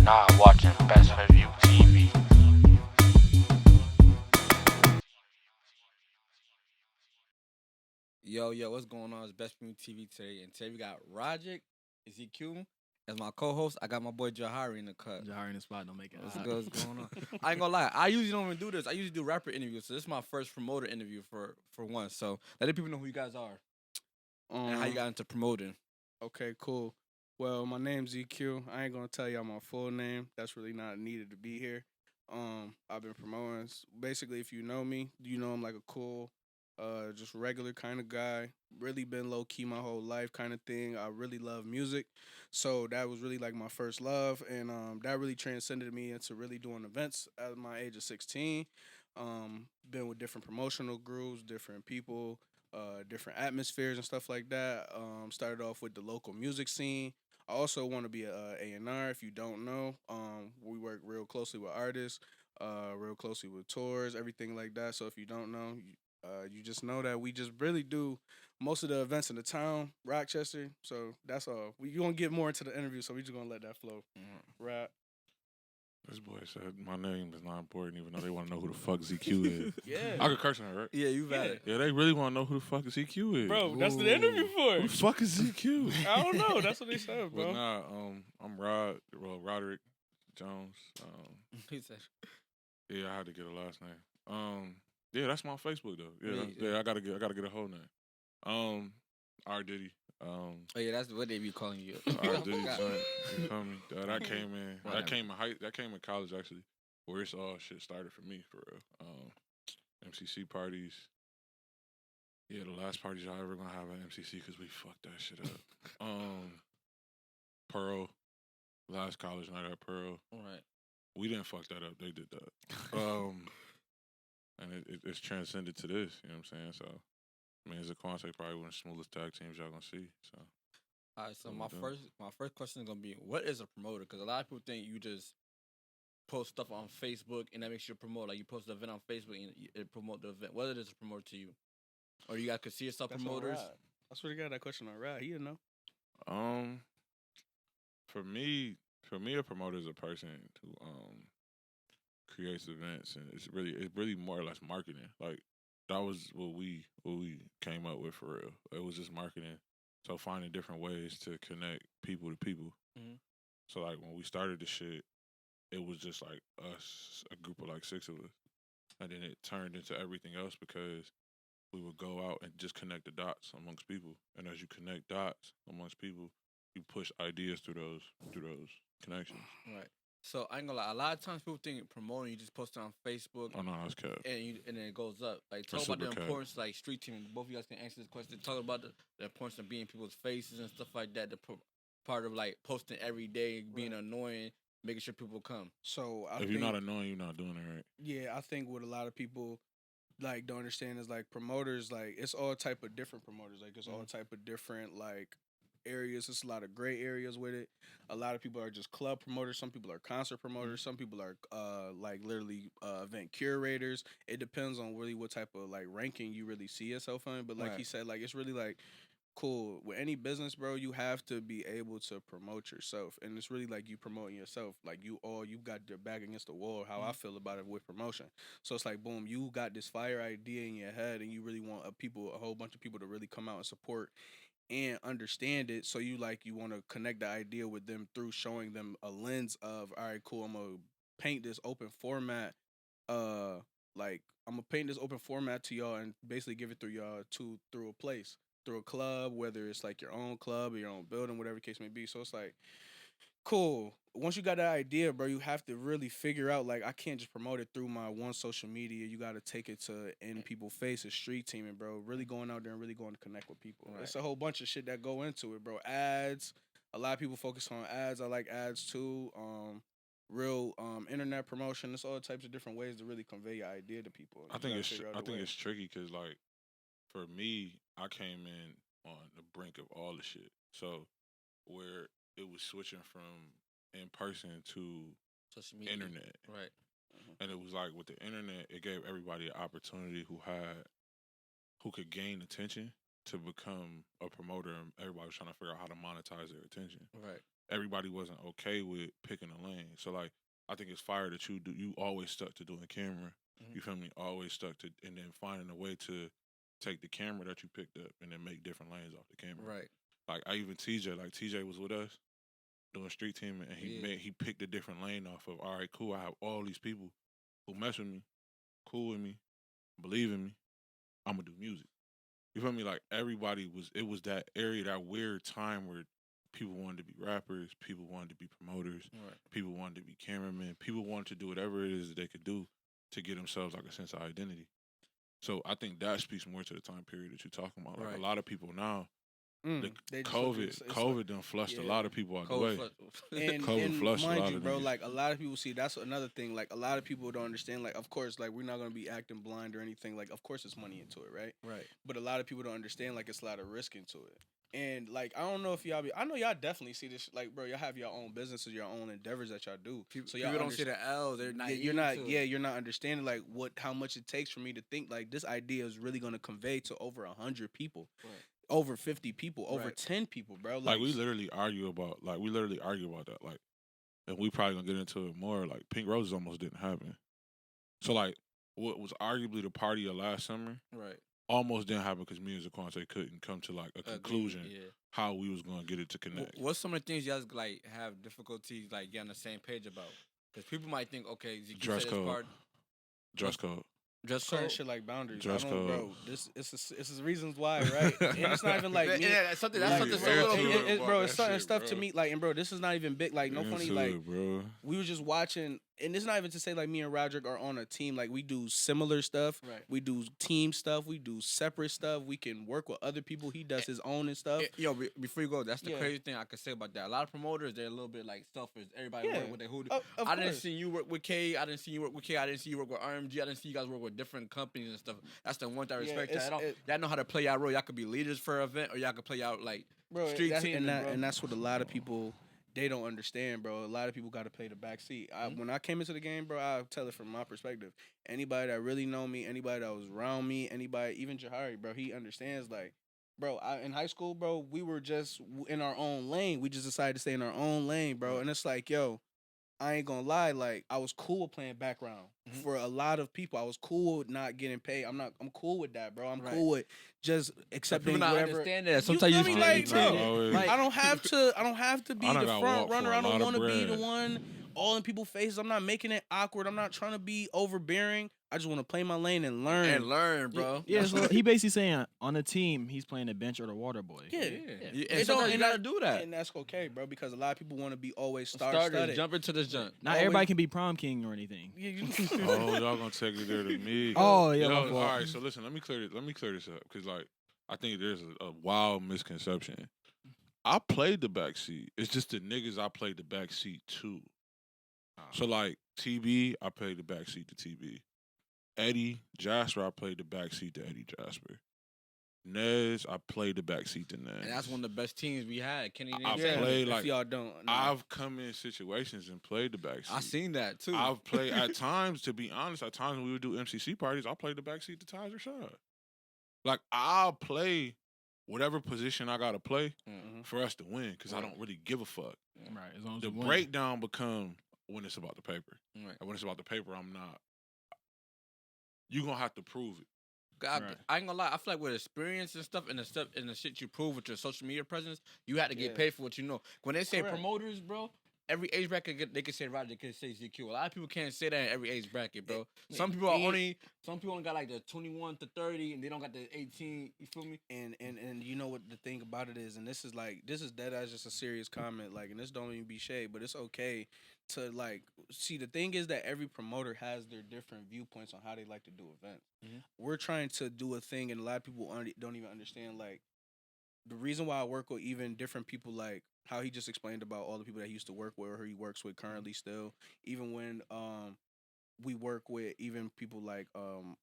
not watching Best for View TV. Yo, what's going on? It's Best Point TV today, and today we got Roderick, ZQ, as my co-host. I got my boy Jahari in the cut. Jahari in the spot, don't make it. What's going on? I ain't gonna lie, I usually don't even do this. I usually do rapper interviews, so this is my first promoter interview for once. So let the people know who you guys are and how you got into promoting. Okay, cool. Well, my name's ZQ. I ain't gonna tell y'all my full name. That's really not needed to be here. I've been promoting. Basically, if you know me, you know I'm like a cool, just regular kind of guy. Really been low key my whole life, kind of thing. I really love music, so that was really like my first love, and that really transcended me into really doing events at my age of 16. Been with different promotional groups, different people, different atmospheres and stuff like that. Started off with the local music scene. I also want to be a A&R. If you don't know, we work real closely with artists, real closely with tours, everything like that. So if you don't know, you just know that we just really do most of the events in the town, Rochester. So that's all. You gonna get more into the interview, so we just gonna let that flow. Right. This boy said my name is not important, even though they want to know who the fuck ZQ is. Yeah. I could curse on that, right? Yeah, you valid. Yeah, they really want to know who the fuck ZQ is. Bro, that's the interview for. Who the fuck is ZQ? I don't know. That's what they said, bro. But nah, I'm Roderick Jones. He said, Yeah, I had to get a last name. Yeah, that's my Facebook though. Yeah, Yeah. I gotta get a whole name. R-Diddy. oh yeah, that's what they be calling you. R-Diddy joint. You feel me? That came in. Whatever. That came in college actually, where it's all shit started for me for real. MCC parties. Yeah, the last parties y'all ever gonna have at MCC because we fucked that shit up. Pearl. Last college night at Pearl. Right. We didn't fuck that up. They did that. And it's transcended to this. You know what I'm saying? So, I mean, ZQ probably one of the smoothest tag teams y'all gonna see. So, All right. So What we doing? my first question is gonna be, what is a promoter? Because a lot of people think you just post stuff on Facebook and that makes you a promoter. Like you post an event on Facebook and it promote the event. What is a promoter to you? Or you guys consider yourself That's promoters? on Rod. That's what he got that question on Rod. He didn't know. For me, a promoter is a person who creates events, and it's really more or less marketing. Like that was what we came up with for real. It was just marketing. So finding different ways to connect people to people. Mhm. So like when we started the shit, it was just like us, a group of like 6 of us, and then it turned into everything else because we would go out and just connect the dots amongst people. And as you connect dots amongst people, you push ideas through those connections. Right. So I ain't gonna lie. A lot of times people think promoting, you just post it on Facebook Oh no, that's cap. and then it goes up. Like talk That's about the super cap. importance, like street teaming. Both of you guys can answer this question. Talk about the importance of being in people's faces and stuff like that. The part of like posting every day, being annoying, making sure people come. So I If think, you're not annoying, you're not doing it right. yeah, I think what a lot of people like don't understand is like promoters, like it's all type of different promoters. Like it's all type of different like areas. It's a lot of gray areas with it. A lot of people are just club promoters. Some people are concert promoters. Some people are like literally event curators. It depends on really what type of like ranking you really see yourself in. But like he Right. said, like it's really like cool with any business, bro. You have to be able to promote yourself, and it's really like you promoting yourself. Like you got your back against the wall. How I feel about it with promotion. So it's like boom, you got this fire idea in your head, and you really want a whole bunch of people to really come out and support and understand it. So you want to connect the idea with them through showing them a lens of, all right, cool, I'm gonna paint this open format. Like I'm gonna paint this open format to y'all and basically give it through y'all through a place, through a club, whether it's like your own club or your own building, whatever the case may be. So it's like cool. Once you got that idea, bro, you have to really figure out, like, I can't just promote it through my one social media. You got to take it to in people's faces, street teaming, bro. Really going out there and really going to connect with people. Right. It's a whole bunch of shit that go into it, bro. Ads. A lot of people focus on ads. I like ads too. Real internet promotion. There's all types of different ways to really convey your idea to people. I You think gotta it's figure out a way. tricky because like for me, I came in on the brink of all the shit. So where it was switching from in person to Social media. internet, Right. and it was like with the internet, it gave everybody an opportunity who could gain attention to become a promoter, and everybody was trying to figure out how to monetize their attention. Right. everybody wasn't okay with picking a lane. So like, I think it's fire that you always stuck to doing camera. You feel me? Always stuck to, and then finding a way to take the camera that you picked up and then make different lanes off the camera. Right. Like I even Teejay was with us doing street teaming, and he picked a different lane off of. All right, cool. I have all these people who mess with me, cool with me, believe in me. I'm gonna do music. You feel me? Like everybody was. It was that area, that weird time where people wanted to be rappers, people wanted to be promoters, people wanted to be cameramen, people wanted to do whatever it is that they could do to get themselves like a sense of identity. So I think that speaks more to the time period that you're talking about. Like a lot of people now, COVID done flushed a lot of people out the way. COVID flushed a lot of bro, like a lot of people see that's another thing. Like a lot of people don't understand. Like of course, like we're not gonna be acting blind or anything. Like of course, it's money into it, right? Right. But a lot of people don't understand. Like it's a lot of risk into it. And like I don't know if y'all I know y'all definitely see this. Like bro, y'all have your own businesses, your own endeavors that y'all do. So y'all don't see the L. They're not. You're not. Yeah, you're not understanding like how much it takes for me to think like this idea is really gonna convey to over 100 people. Right. Over 50 people, over 10 people, bro. Like we literally argue about that. Like, and we probably gonna get into it more. Like Pink Roses almost didn't happen. So like, what was arguably the party of last summer, almost didn't happen because me and Zaquante couldn't come to like a conclusion how we was gonna get it to connect. What's some of the things y'all like have difficulties like getting on the same page about? Because people might think, okay, ZQ dress code, dress code. Just certain shit like boundaries. Dress code. Bro, this is reasons why, right? And it's not even like me. That's something so little. Bro, it's certain stuff to me. Like, and bro, this is not even big. Like, no funny. Like, bro. We were just watching, and it's not even to say like me and Roderick are on a team. Like, we do similar stuff. Right. We do team stuff. We do separate stuff. We can work with other people. He does his own and stuff. Yo, before you go, that's the crazy thing I could say about that. A lot of promoters, they're a little bit like selfish. Everybody work with their hoodie. I didn't see you work with K. I didn't see you work with K. I didn't see you work with RMG. I didn't see you guys work with different companies and stuff. That's the one thing I respect. Y'all know how to play y'all role. Y'all could be leaders for an event, or y'all could play out like street team. And that's what a lot of people they don't understand, bro. A lot of people got to play the back seat. When I came into the game, bro, I'll tell it from my perspective. Anybody that really know me, anybody that was around me, anybody, even Jahari, bro, he understands. Like, bro, in high school, bro, we were just in our own lane. We just decided to stay in our own lane, bro. And it's like, yo, I ain't gonna lie, like I was cool with playing background for a lot of people. I was cool with not getting paid. I'm cool with that, bro. I'm cool with just accepting people not whatever. Understand that. Sometimes you like, bro, I don't have to be the front runner. I don't want to be the one all in people's faces. I'm not making it awkward. I'm not trying to be overbearing. I just want to play my lane and learn. Bro. Yeah, so he basically saying on the team he's playing the bench or the water boy. Yeah. And sometimes you gotta do that, and that's okay, bro. Because a lot of people want to be always starters. Jump into this jump. Not everybody can be prom king or anything. Oh, y'all gonna take it there to me? Oh yeah. All right, so listen, let me clear this up because like I think there's a wild misconception. I played the backseat. It's just the niggas I played the backseat to. So like TB, I played the backseat to TB. Eddie Jasper, I played the backseat to Eddie Jasper. Nez, I played the backseat to Nez. And that's one of the best teams we had. Kenny, I played like if y'all don't. No. I've come in situations and played the backseat. I seen that too. I've played at times. To be honest, at times when we would do MCC parties, I played the backseat to Taj Rashad. Like I'll play whatever position I gotta play for us to win because I don't really give a fuck. Right. As long as the breakdown become when it's about the paper. Right. And when it's about the paper, I'm not. You gonna have to prove it. I ain't gonna lie. I feel like with experience and stuff, and the shit you prove with your social media presence, you had to get paid for what you know. When they say promoters, bro, every age bracket they can say Roderick, they can say ZQ. A lot of people can't say that in every age bracket, bro. Some people only got like the 21 to 30, and they don't got the 18. You feel me? And you know what the thing about it is, and this is dead as just a serious comment, like, and this don't even be shade, but it's okay to like see. The thing is that every promoter has their different viewpoints on how they like to do events. We're trying to do a thing, and a lot of people don't even understand like the reason why I work with even different people, like how he just explained about all the people that he used to work with or he works with currently still. Even when we work with even people like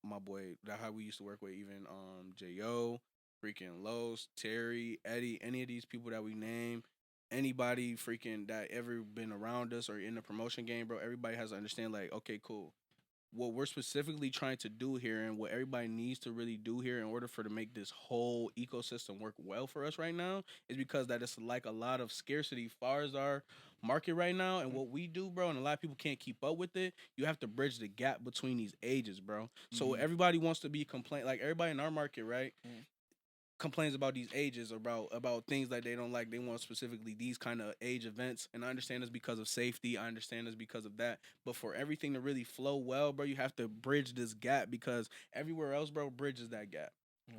my boy, how we used to work with even J.O, freaking Los, Terry, Eddie, any of these people that we name. Anybody freaking that ever been around us or in the promotion game, bro, everybody has to understand, like, okay, cool. what we're specifically trying to do here and what everybody needs to really do here in order for to make this whole ecosystem work well for us right now is because that it's like a lot of scarcity far as our market right now and what we do, bro, and a lot of people can't keep up with it. You have to bridge the gap between these ages, bro. So everybody wants to be like everybody in our market, right? Complains about these ages, about things that they don't like. They want specifically these kind of age events, and I understand it's because of safety. I understand it's because of that. But for everything to really flow well, bro, you have to bridge this gap because everywhere else, bro, bridges that gap.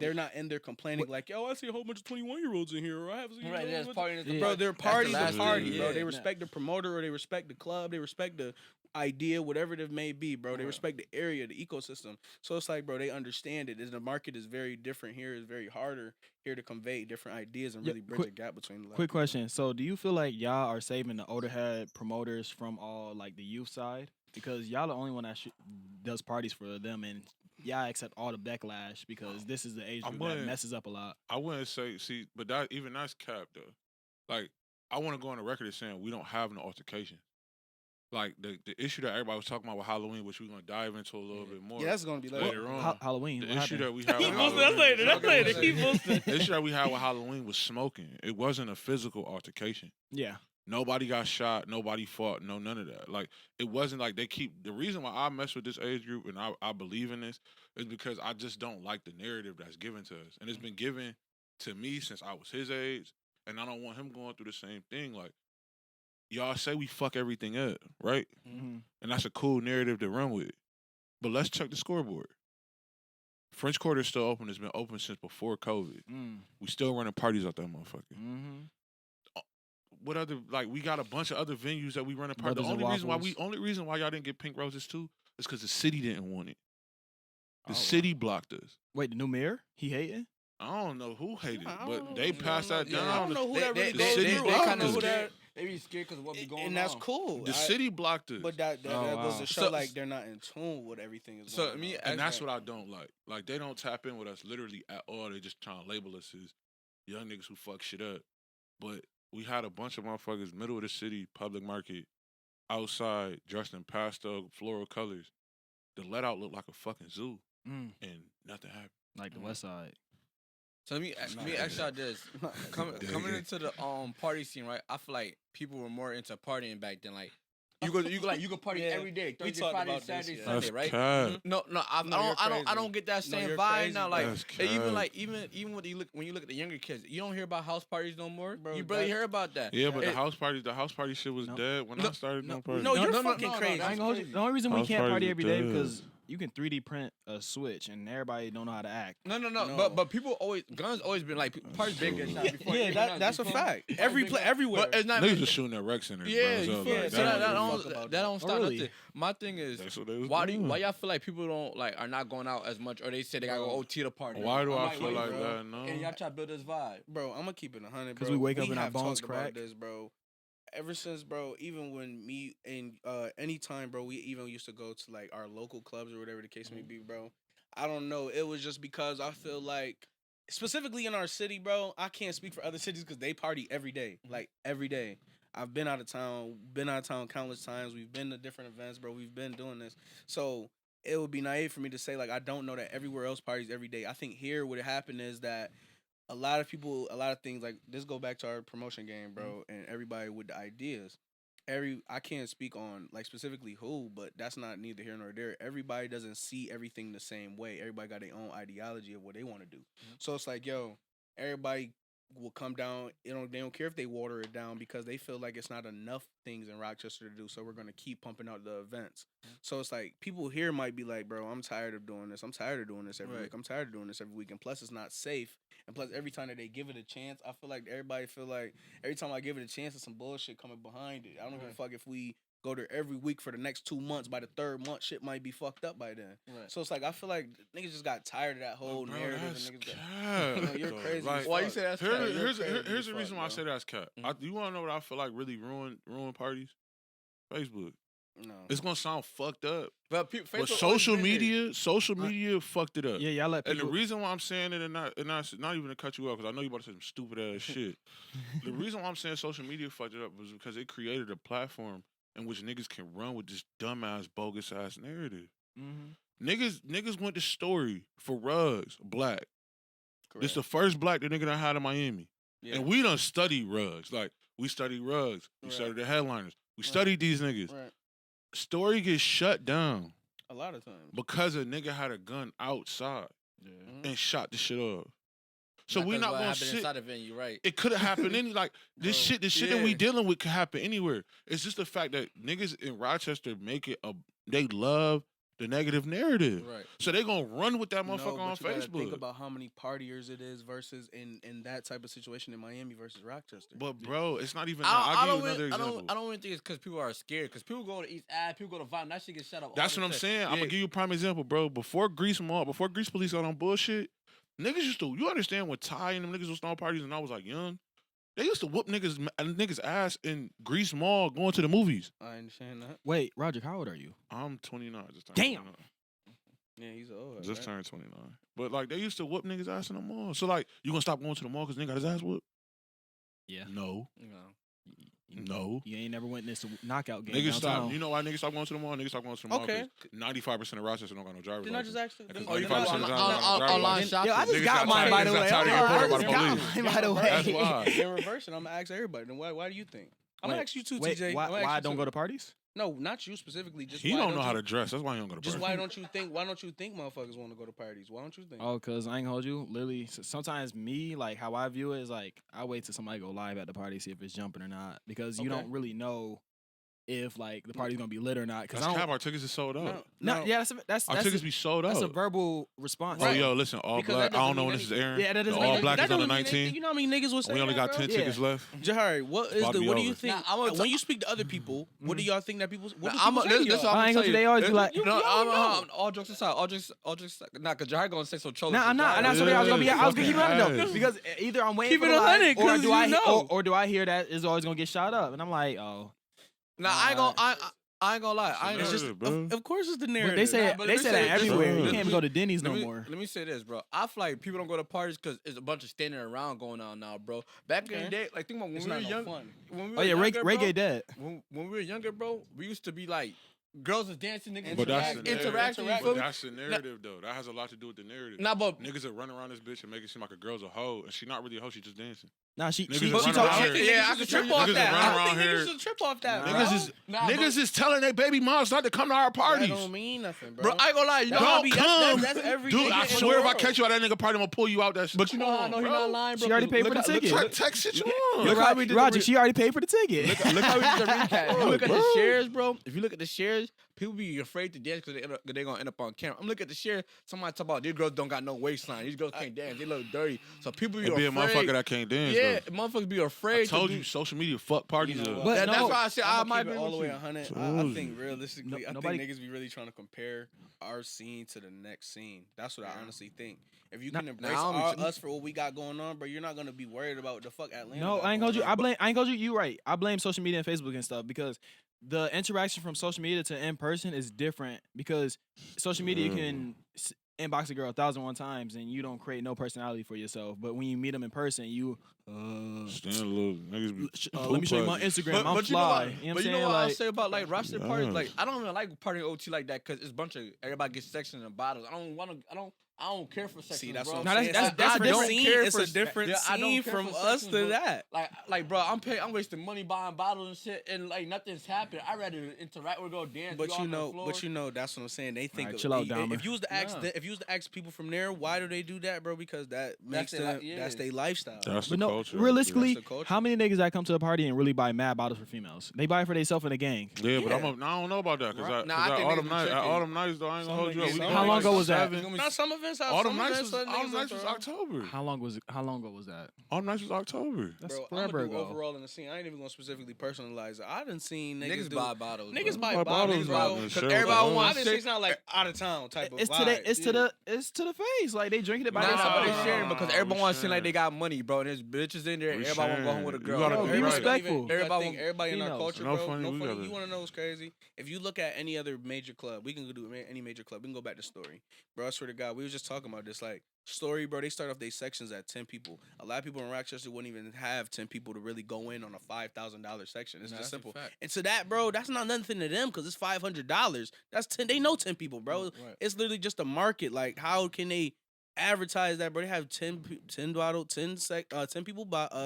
They're not in there complaining like, yo, I see a whole bunch of 21-year-olds in here, or I have seen Right, there's party. bro. They're party to party, bro. Yeah. They respect the promoter, or they respect the club. They respect the idea, whatever it may be, bro. They respect the area, the ecosystem. So it's like, bro, they understand it. The market is very different here. It's very harder here to convey different ideas and really bridge a gap between the Quick question. So do you feel like y'all are saving the older head promoters from all like the youth side? Because y'all the only one that does parties for them, and y'all accept all the backlash because this is the age group that messes up a lot. I wouldn't say, but that's cap though. Like, I want to go on the record as saying we don't have no altercation. Like the issue that everybody was talking about with Halloween, which we're gonna dive into a little bit more. Yeah, that's gonna be later on. Halloween. The issue that we had with That's Halloween. later. The issue that we had with Halloween was smoking. It wasn't a physical altercation. Yeah. Nobody got shot. Nobody fought. No, none of that. Like, it wasn't like they keep... The reason why I mess with this age group and I believe in this is because I just don't like the narrative that's given to us. And it's been given to me since I was his age, and I don't want him going through the same thing. Like, y'all say we fuck everything up, right? Mm-hmm. And that's a cool narrative to run with. But let's check the scoreboard. French Quarter's still open. It's been open since before COVID. We still running parties out that motherfucker. What other, like, we got a bunch of other venues that we run a party. The only reason why y'all didn't get Pink Roses too is because the city didn't want it. The city blocked us. Wait, the new mayor? He hating? I don't know who hated, but they passed that down. I don't know who that really the goes city through. blocked I don't know us. who that. They be scared because of what be going on. And that's cool. The city blocked us. But that goes to show So- like they're not in tune with everything is So going me, on. And that's what I don't like. Like, they don't tap in with us literally at all. They just trying to label us as young niggas who fuck shit up. But we had a bunch of motherfuckers, middle of the city, public market, outside, dressed in pastel, floral colors. The let out looked like a fucking zoo. And nothing happened. Like the West Side. So let me ask y'all this: coming into the party scene, right? I feel like people were more into partying back then. Like you go party Yeah, every day, we Thursday, talked Friday, about this, Saturday, yeah. Sunday, That's right? cap. No, I don't get that same you're vibe crazy, now. bro. Like That's even when you look at the younger kids, you don't hear about house parties no more. Bro, You barely that- hear about that. Yeah, but It- the house party shit was dead when I started doing parties. No, you're No, fucking crazy. I ain't gonna hold you. The only reason we House can't parties party are every day dead. because you can 3D print a switch and everybody don't know how to act. No. No. But people guns always been like parties been getting shot before. Yeah, that's a fact. Everywhere. But it's not. Niggas was shooting at rec centers. Yeah, bro. you So, feel like, it. So that- that don't stop really? nothing. My thing is, That's what they was why doing. y'all feel like people don't are not going out as much, or they say they gotta go OT to party? Why do I'm I feel wait, like bro. that? No. And y'all try to build this vibe. Bro, I'm gonna keep it 100, bro. 'Cause we wake up and our have bones talked about crack. this, bro. Ever since, bro, even when me and anytime, bro, we even used to go to like our local clubs or whatever the case may be, bro. I don't know. It was just because I feel like, specifically in our city, bro, I can't speak for other cities because they party every day, like every day. I've been out of town countless times. We've been to different events, bro. We've been doing this. So it would be naive for me to say, like, I don't know that everywhere else parties every day. I think here what happened is that a lot of people, a lot of things, like, this go back to our promotion game, bro, and everybody with the ideas. I can't speak on, like, specifically who, but that's not neither here nor there. Everybody doesn't see everything the same way. Everybody got their own ideology of what they want to do. So it's like, yo, everybody will come down. They don't care if they water it down because they feel like it's not enough things in Rochester to do. So we're gonna keep pumping out the events. So it's like people here might be like, bro, I'm tired of doing this. I'm tired of doing this every week. I'm tired of doing this every week. And plus, it's not safe. And plus, every time that they give it a chance, I feel like everybody feel like every time I give it a chance, there's some bullshit coming behind it. I don't give a fuck if we go there every week for the next 2 months. By the third month, shit might be fucked up by then. Right. So it's like I feel like niggas just got tired of that whole Bro, narrative. that's And niggas cap. no, you're crazy. Like, as Why you fuck. say that's Here- cap? You're here's crazy here's as the fuck, reason why I bro. say that's cap. You want to know what I feel like really ruin parties? Facebook. No. It's gonna sound fucked up, But but social media fucked it up. Yeah, y'all let And the people. reason why I'm saying it, and not even to cut you off, because I know you about to say some stupid ass shit. The reason why I'm saying social media fucked it up was because it created a platform in which niggas can run with this dumbass, bogus ass narrative. Niggas went to Story for rugs, black. Correct. This the first black the nigga done had in Miami. Yeah. And we done studied rugs. Like, we studied rugs. We Right. studied the headliners. We Right. studied these niggas. Right. Story gets shut down A lot of times. because a nigga had a gun outside Mhm. and shot the shit off. So we 'cause not what gonna happened sit. inside the venue, right? It could have happened any like this Bro, shit. The shit that we yeah. dealing with could happen anywhere. It's just the fact that niggas in Rochester make it they love the negative narrative, Right. so they gonna run with that motherfucker No, on but you gotta Facebook. think about how many partiers it is versus in that type of situation in Miami versus Rochester. But bro, it's not even. That. I I'll give don't you another really- example. I don't even think it's because people are scared. Because people go to East Ave, people go to Vine, that shit gets shut up. That's what I'm saying. I'm gonna give you a prime example, bro. Before Grease Police got on bullshit, niggas used to. You understand when Ty and them niggas was throwing parties and I was like young. They used to whoop niggas ass in Grease Mall going to the movies. I understand that. Wait, Roger, how old are you? I'm 29. Just turned Damn. 29. Yeah, he's old. Just right? turned 29. But like they used to whoop niggas ass in the mall. So like you gonna stop going to the mall because nigga got his ass whooped? Yeah. No. You- No. You ain't never witnessed a knockout game. Niggas stop. downtown. You know why niggas stop going to the mall? Niggas stop going to the mall. Okay. 95% of Rochester don't got no driver's Didn't I just license. ask? Because Oh, you 95% on of John's got no driver's online license. shopping? Yeah, I just Niggas got got mine, tired- by the niggas way. got tired of getting I pulled over just by the got police. mine, by the way. That's why. In reverse, and I'm gonna ask everybody. Then why do you think? I'm gonna Wait, ask you too, Wait, TJ. why, I'm gonna ask why I you don't too. go to parties? No, not you specifically. Just He why don't know how you- to dress. That's why he don't go to Just parties. why don't you think? Why don't you think motherfuckers want to go to parties? Why don't you think? Oh, cause I ain't gonna hold you. Literally, sometimes me, like how I view it is like I wait till somebody go live at the party, see if it's jumping or not, because you Okay. don't really know if like the party's gonna be lit or not. Cause That's I cap. don't. Our tickets is sold out. No, yeah, that's Our that's tickets be sold out. that's a verbal response. Oh, Right. yo, listen, all Because black. that I doesn't don't know mean when this is anything. airing. Yeah, that doesn't The mean all anything. black That is on the don't mean anything. 19th. You know how many niggas was saying We only got that, 10 bro? tickets Yeah. left. Jahari, what is about to the? be What do you over. think? Nah, I'm gonna when you speak to other people, what do y'all think that people? What do I'm people say to this y'all? what I I'm ain't gonna tell say you. they always be This- like- no, You already know. all jokes aside, all jokes. Nah, cause Jahar gonna say so cholo. Nah, I'm not. And that's what I was gonna be. I was gonna keep it running though, because either I'm waiting Keep for it the live, 100, or 'cause do you I know. or do I hear that is always gonna get shot up, and I'm like, oh. Nah, I ain't gonna. I ain't gonna lie. I ain't It's gonna. just- bro. Of course, it's the But narrative. they say but they let me say say that this, everywhere. bro. You can't even go to Denny's no let me, more. Let me say this, bro. I feel like people don't go to parties because it's a bunch of standing around going on now, bro. Back in Okay. the day, like think about when It's we were not no young. fun. When we Oh were yeah, younger, bro, reggae dead. When we were younger, bro, we used to be like girls was dancing, niggas But that's the narrative. interacting. You feel But me? that's the narrative, though. That has a lot to do with the narrative. Nah, but Niggas are running around this bitch and make it seem like a girl's a hoe, and she not really a hoe. She just dancing. Nah, she Niggas she is she running told around she, here. Yeah, I should could trip tell you- off niggas that. is running I don't around think here. niggas should trip off that, bro. Niggas is telling their baby moms not to come to our That parties. don't mean nothing, bro. bro, I ain't gonna lie. You know That's how Don't that's- come, that's every dude. nigga I in the swear, if I world. catch you at that nigga party, I'm gonna pull you out that shit. But you know how I know he not lying, bro. She already paid for the Look at- ticket. Text shit you want. Look how we did the Roger, re- she already paid for the ticket. Look how we did the recap. If you look at Bro. the shares, bro. If you look at the shares, people be afraid to dance because they're gonna end up on camera. I'm looking at the shares. Somebody talk about these girls don't got no waistline. These girls can't dance. They look dirty. So people be It be a afraid. motherfucker that can't dance. Yeah, though. motherfuckers be I afraid. told to you, do, social media fuck parties You know up. what? But that's no, why I said I I'm might keep be it all the way with you. 100. I Told think you. realistically, No- I nobody- think niggas be really trying to compare our scene to the next scene. That's what I honestly think. If you Nah, can embrace nah, I don't be- us for what we got going on, bro, you're not gonna be worried about the fuck Atlanta. No, got I ain't gonna going you. on. I ain't gonna you. You right. I blame social media and Facebook and stuff because the interaction from social media to in person is different. Because social media can inbox a girl 1,001 times and you don't create no personality for yourself. But when you meet them in person, you Stand a little niggas be let me show you my poop Instagram. I'm you know fly. what? You know what I'm But you saying? know what I Like, say about like Rochester parties? Yes. Like I don't even like partying OT like that because it's a bunch of everybody gets sections and bottles. I don't care for sections. See, that's bro. what No, I'm saying. that's I a don't different scene. care It's for a different yeah, I don't scene care from for us sections, to bro. that. Like, bro, I'm wasting money buying bottles and shit, and like nothing's happened. I'd rather interact with go dance. But be you on the know, floor. that's what I'm saying. They think Alright, chill out, Dahmer. if you was to ask, Yeah. if you was to ask people from there, why do they do that, bro? Because that makes their them. li- yeah. That's their lifestyle. That's but the no, culture. realistically, That's the culture. how many niggas that come to a party and really buy mad bottles for females? They buy it for themselves and a gang. Yeah, but Yeah. I don't know about that because Right. Nah, I think all niggas them be nights, tricking. all them nights though, I ain't gonna hold you up. Some- We How going long like ago was that? seven. Now some events have All some them nights events was let all them niggas nights was throw. October. How long ago was that? All them nights was October. That's Bro, I'm forever gonna do ago. overall in the scene. I ain't even gonna specifically personalize it. I done seen niggas, Niggas do, buy bottles. Niggas bro. buy Buy bottles, bottles, bro. man. Because Sure, everybody bro. wants. Obviously, It's not like out of town type of It's vibe. to the it's Yeah. to the it's to the face. Like they drinking it by Nah, but themselves. they sharing because Nah, everybody we wants to seem like sharing. they got money, bro. And there's bitches in there. We Everybody want to go home with a sharing. girl. You gotta Yo, be be right. respectful. Everybody, Everybody everybody in our females. culture, No bro. funny, No we funny. gotta- You want to know what's crazy? If you look at any other major club, we can go do any major club. We can go back to Story, bro. I swear to God, we was just talking about this. Like, Story, bro, they start off their sections at 10 people. A lot of people in Rochester wouldn't even have 10 people to really go in on a $5,000 section. It's just simple. And to that, bro, that's not nothing to them because it's $500. That's 10. They know 10 people, bro. Right. It's literally just a market. Like, how can they advertise that, bro? They have 10 people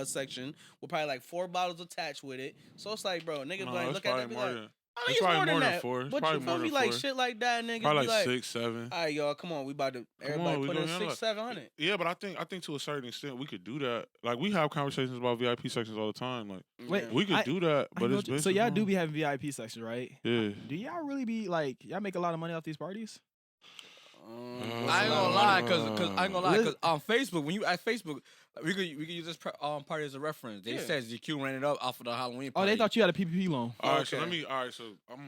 section with probably like 4 bottles attached with it. So it's like, bro, niggas No, like it's look at that, probably be more like, than. I It's think it's probably more than more than that. 4. It's But probably you feel more me? than Like 4. shit like that, niggas Probably be like like, 6, 7. all right, y'all, come on, we about to everybody we put in gonna handle 600-700. Yeah, but I think to a certain extent we could do that. Like we have conversations about VIP sections all the time. Like Wait, we could do that, but it's been so y'all do long. be having VIP sections, right? Yeah. Do y'all really be like y'all make a lot of money off these parties? I ain't gonna lie, cause I ain't gonna lie, cause on Facebook, when you at Facebook, we could use this party as a reference. They said ZQ ran it up off of the Halloween Oh, party. they thought you had a PPP loan. All right, so Okay. so I'm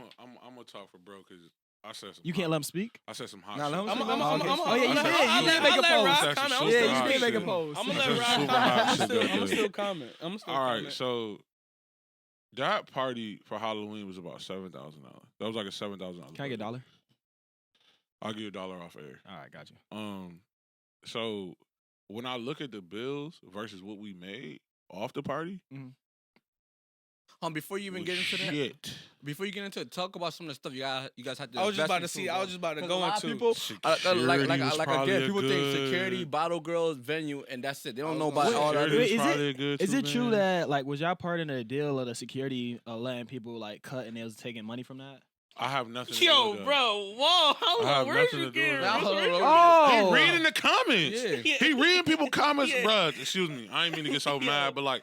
gonna talk for bro because I said some. You can't let them speak. I said some hot Nah, shit. let him speak. Oh yeah, you I'll did. let- You did make a I'll let post. Rock That's comment. super Yeah, you hot did make a shit. post. I'm gonna That's let Rock super comment. hot I'm shit gonna that still comment. I'm still All right, comment. so that party for Halloween was about $7,000. That was like a $7,000. Can I get a dollar? I'll give you $1 off air. All right, got you. So when I look at the bills versus what we made off the party, Before you even was get into that, shit. before you get into it, talk about some of the stuff you guys had to. I was just about to invest see. into, I bro. was just about to 'Cause go a lot of into. people, Security was probably again, people think good. security, bottle girls, venue, and that's it. They don't know was about gonna all say, that. Security was Is it- probably a good Is it $2 true million. that like was y'all part in the deal of the security letting people like cut and they was taking money from that? I have nothing to do Yo, with that. bro, whoa, hold I have on, where's nothing you to do getting? with that. Oh, He reading the comments. Yeah. He reading people comments, Yeah. bruh. Excuse me. I ain't mean to get so mad, but like,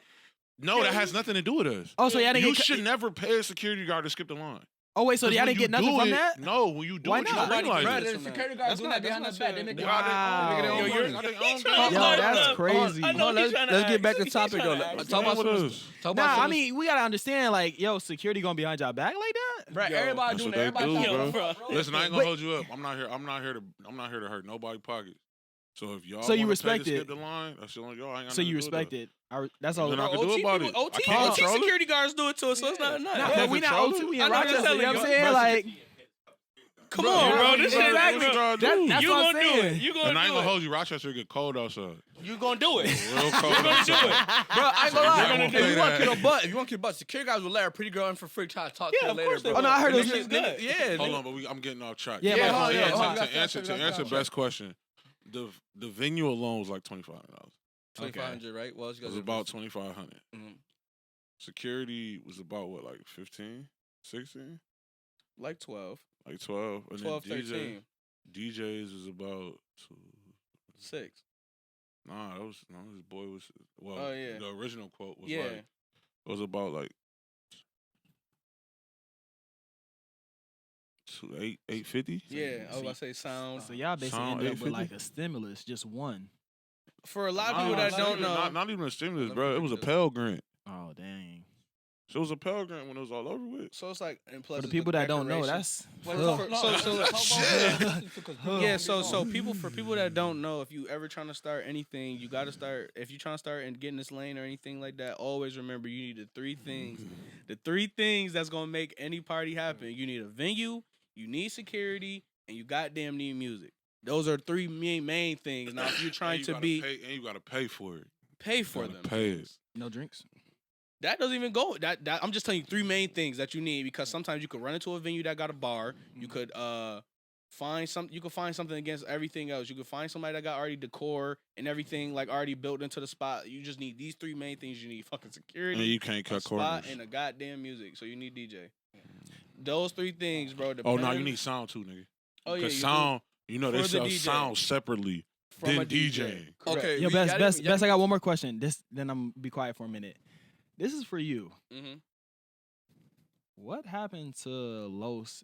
no, that has nothing to do with us. Oh, so y'all didn't You get. should never pay a security guard to skip the line. Oh wait, so 'Cause y'all when didn't you get nothing do from it- that? No, when you do Why it, you not? don't realize Bro, it. the security guards doing that behind the back. They make Wow. their own money. I think Yo, that's crazy. I know he's trying to Let's get ask. back to He's topic though. trying to ask. Talk about What some. is? Talk about Nah, some. I mean we gotta understand like yo, security gonna be behind y'all back like that? bro, everybody That's doing what that. they Everybody do, talking bro. about- Listen, I ain't But- gonna hold you up. I'm not here to hurt nobody's pockets. So if y'all So you wanna pay respect to it? skip the line, that's on y'all. I ain't got So nothing you to do with respect that. it? That's all. Then I can do about it. OT, I can't OT control it. security guards do it too, so it's not. Nah, I but can't we not control O2, it. we in I know, I'm Rochester. telling You know what I'm you. saying? Like Come on, bro, this shit What acting. y'all do? that's You what I'm gonna do saying. it? You And I ain't gonna gonna do hold you. Rochester get cold outside. it? You gonna do it? Real cold You gonna do outside. it? Bro, I ain't gonna We're lie. gonna If do you want that. to kill a butt, if you want to kill a butt, security guys will let a pretty girl in for free try to talk Yeah, to her of later, course they bro. will. Oh, no, I heard And it was niggas- just- yeah. Hold on, but I'm getting off track. Yeah, Yeah, but- hold on, yeah, To hold on, we got answer track. best question, the venue alone was like $2,500. 2,500, right? Well, you It guys was are- about 2,500. Mhm. Security was about what, like 15, 16, Like 12, like 12, and 12, then 13, DJs was about 6. Nah, his boy was Oh, yeah. The original quote was Yeah. like it was about like 850. Yeah, I was about to say sound. So y'all basically Sound ended up with 850? like a stimulus, just one. For a lot of people that don't know, not even a stimulus, bro. It was a Pell Grant. Oh dang! So it was a Pell Grant when it was all over with. so it's like, and plus For the it's people that don't know, decorations. that's Well, Ugh. Yeah, so people that don't know, if you ever trying to start anything, you got to start. If you trying to start and get in this lane or anything like that, always remember you need the three things. The three things that's gonna make any party happen. You need a venue, you need security, and you goddamn need music. Those are three main things. Now, if you're trying to and you gotta pay for it. pay for Gotta them, pay it. no drinks. that doesn't even go. That I'm just telling you three main things that you need, because sometimes you could run into a venue that got a bar. You could find something against everything else. You could find somebody that got already decor and everything like already built into the spot. You just need these three main things. You need fucking security, And you can't a cut spot, corners. and a goddamn music. So you need DJ. Those three things, bro. Oh no, you depending- need sound too, nigga. Oh yeah, Cause you sound, they For the sell DJ. sound separately from than a DJ. DJing. Correct. Okay. Yo, we- best, y'all best, didn't- y'all best. I got one more question. Then I'm gonna be quiet for a minute. This is for you. Mhm. What happened to Los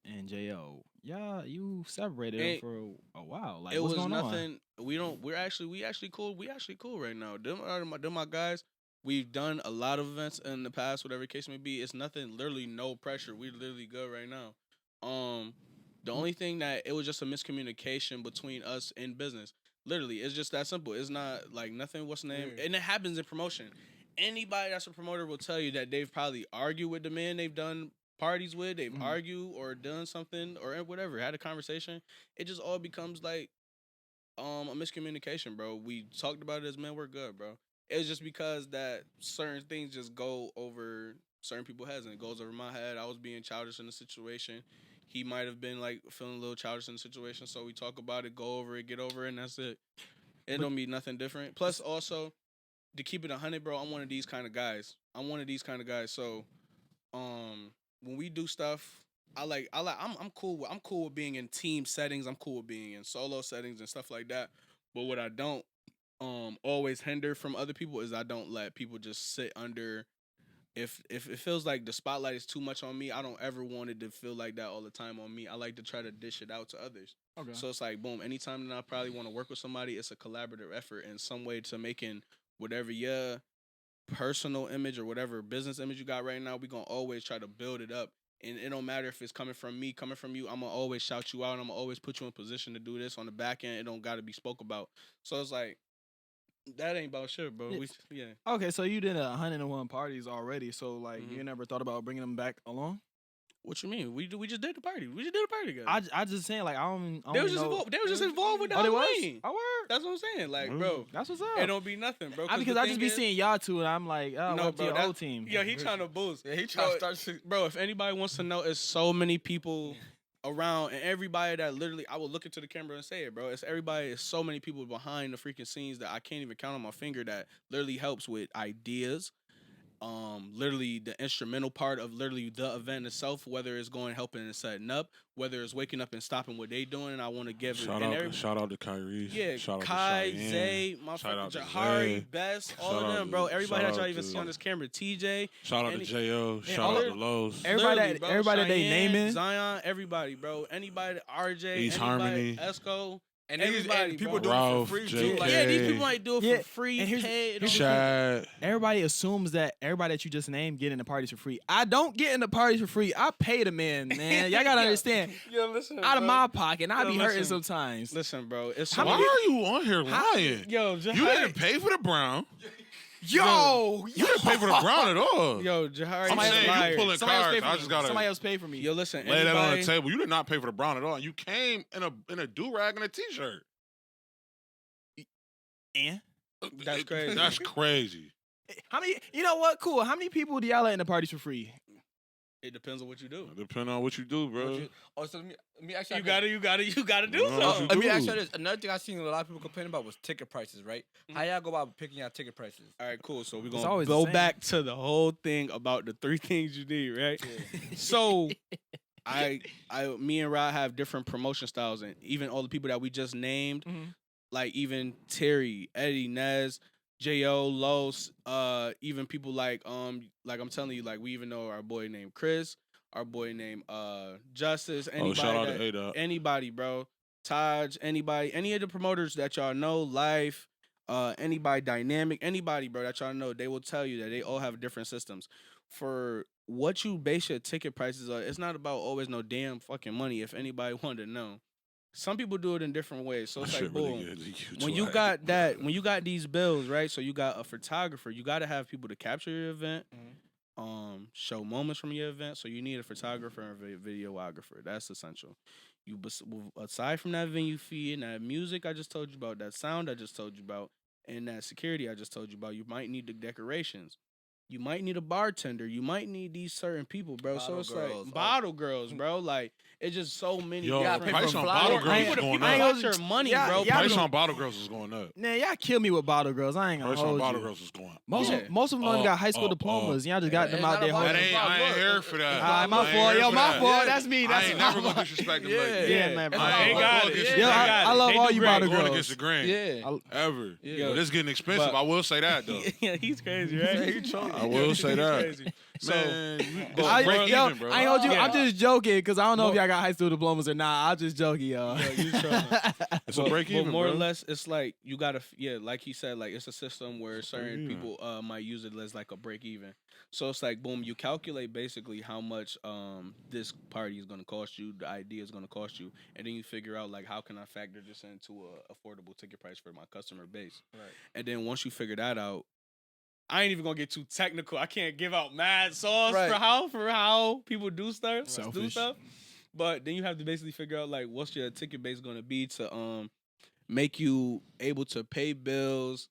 and J.O? Yeah, you separated Ain't- them for a while. Like, It what's was going on? nothing. We actually cool. We actually cool right now. Them my guys. We've done a lot of events in the past, whatever the case may be. It's nothing. Literally no pressure. We literally good right now. The only thing that it was just a miscommunication between us and business. Literally, it's just that simple. It's not like nothing. What's the name? And it happens in promotion. Anybody that's a promoter will tell you that they've probably argued with the men they've done parties with. They've argued or done something or whatever. Had a conversation. It just all becomes like a miscommunication, bro. We talked about it as men. We're good, bro. It's just because that certain things just go over certain people's heads, and it goes over my head. I was being childish in the situation. He might have been like feeling a little childish in the situation, so we talk about it, go over it, get over it, and that's it. It don't mean nothing different. Plus, also, to keep it 100, bro, I'm one of these kind of guys. So, when we do stuff, I'm cool with being in team settings. I'm cool with being in solo settings and stuff like that. But what I don't always hinder from other people is I don't let people just sit under. If it feels like the spotlight is too much on me, I don't ever want it to feel like that all the time on me. I like to try to dish it out to others. Okay. So it's like, boom, anytime that I probably want to work with somebody, it's a collaborative effort in some way to making whatever your personal image or whatever business image you got right now, we're going to always try to build it up. And it don't matter if it's coming from me, coming from you, I'm going to always shout you out, and I'm going to always put you in position to do this on the back end. It don't got to be spoke about. So it's like, that ain't about shit, bro. Yeah. Okay, so you did 101 parties already, so like you never thought about bringing them back along? What you mean? We just did the party. We just did a party together. I just saying like I don't They was know. just involved with the Oh, they was? Halloween. Oh, word. That's what I'm saying. Like, bro, That's what's up. it don't be nothing, bro. Because I just be seeing y'all two, and I'm like, oh, No, no, bro, your that- old team. Yeah, he trying to boost. Yeah, he trying to start shit. Bro, if anybody wants to know, it's so many people around, and everybody that literally, I will look into the camera and say it, bro. It's everybody. It's so many people behind the freaking scenes that I can't even count on my finger that literally helps with ideas. Literally the instrumental part of literally the event itself, whether it's going helping and setting up, whether it's waking up and stopping what they doing, and I want to give Shout out to Kyrie. yeah, shout Kai, out to Cheyenne. Zay, my Shout out fucking to Jahari, Zay. Best, all Shout of out them, to- bro. Everybody shout that y'all out even to- see on this camera, Teejay, Shout out to Any- J.O. Shout all out it- to Los. Everybody literally, bro. everybody that they Cheyenne, naming. Zion, everybody, bro. Anybody, RJ, East anybody, Harmony. Esco. And Everybody, people bro. do it Ralph, for free too. JK. Like, Yeah, these people might do it Yeah, for free, and here's- paid. here's the Shad. Everybody assumes that everybody that you just named get in the parties for free. I don't get in the parties for free. I pay the man, man. Y'all gotta understand. Yo, listen, Out of bro. my pocket, and I Yo, be hurting listen. sometimes. Listen, bro. It's Why are you on here lying? Yo, You didn't pay for the brown. Yo, You didn't pay for the brown at all. Yo, Jahari, I'm saying liar. you pulling somebody else cards. pay for I me. just gotta Somebody else pay for me. Yo, listen. lay that on the anybody- table. You did not pay for the brown at all. And you came in a do rag and a t-shirt. And That's crazy. That's crazy. how many? You know what? Cool. How many people do y'all let in the parties for free? It depends on what you do. Depending on what you do, bro. So let me actually. You gotta do No, something. you Let me do. ask you this. Another thing I seen a lot of people complaining about was ticket prices, right? How y'all go about picking out ticket prices? All right, cool. So we're It's gonna always the go same. back to the whole thing about the 3 things you need, right? So me and Rod have different promotion styles, and even all the people that we just named, Mhm. like even Terry, Eddie, Nez, J.O, Los, even people like I'm telling you, like we even know our boy named Chris, our boy named Justice, anybody Shout out that- to A-Dot. anybody, bro. Taj, anybody, any of the promoters that y'all know, Life, anybody, Dynamic, anybody, bro, that y'all know, they will tell you that they all have different systems. For what you base your ticket prices on, it's not about always no damn fucking money, if anybody wanted to know. Some people do it in different ways. So That it's like, shit really boom. good. ZQ When you too. got that, when you got these bills, right? So you got a photographer, you got to have people to capture your event, show moments from your event. So you need a photographer and a videographer. That's essential. Aside from that venue fee and that music I just told you about, that sound I just told you about, and that security I just told you about, you might need the decorations. You might need a bartender. You might need these certain people, bro. So Bottle it's girls. like bottle girls, bro. Like it's just so many. Yo, gotta different pay price for on flowers. bottle I girls ain't is gonna- going I ain't up. gonna- Got your money, Yeah, bro. yeah, Price don't- on bottle girls is going up. Man, y'all kill me with bottle girls. I ain't gonna Price on hold bottle you. girls is going up. Most Yeah. of them got high school diplomas. Y'all just got Yeah, them it's out not there about holding. That ain't, I ain't here for that. Alright, my I ain't fault. here Yo, for my that. fault. That's me. I That's ain't my never gonna fault. disrespect them Yeah. like that. Yeah, man. It's I all ain't about got going it. against Yeah, the grain. I love They all do you great. bottle Going girls. against the grain. Yeah. Ever. Yeah. But it's getting expensive. But- I will say that though. Yeah, he's crazy, right? I will say that. Crazy. So Man, But I, break yo, even, bro. I ain't hold you. Yeah. I'm just joking because I don't know if Well- y'all got high school diplomas or not. I'm just joking, y'all. Yeah, you trolling. It's a break even, but more bro. or less, it's like you gotta, like he said, like it's a system where certain even. people might use it as like a break even. So it's like, boom, you calculate basically how much this party is gonna cost you, the idea is gonna cost you, and then you figure out like how can I factor this into a affordable ticket price for my customer base. Right. And then once you figure that out, I ain't even gonna get too technical. I can't give out mad sauce Right. for how people do stuff. Selfish. But then you have to basically figure out like what's your ticket base gonna be to make you able to pay bills,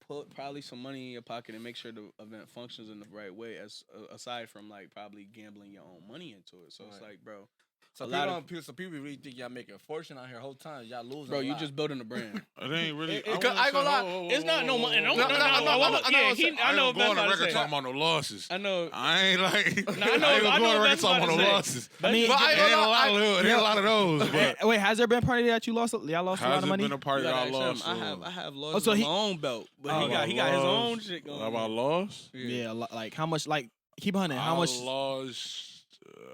put probably some money in your pocket, and make sure the event functions in the right way. As aside from like probably gambling your own money into it. So it's like, bro. So people really think y'all making a fortune out here. Whole time y'all losing. Bro, a you lot. just building a brand. It ain't really. I ain't gonna lie. It's not no money. No, I know. Go on the record talking about no losses. I know. I ain't like. I know. I ain't gonna go on the record talking about no losses. I mean, ain't a lot of those. But wait, has there been a party that you lost? Y'all lost a lot has of it money. been a party I lost? I have lost so my own belt, but he got his own shit going. Have I lost? Yeah, like how much? Like keep hunting. How much? I lost.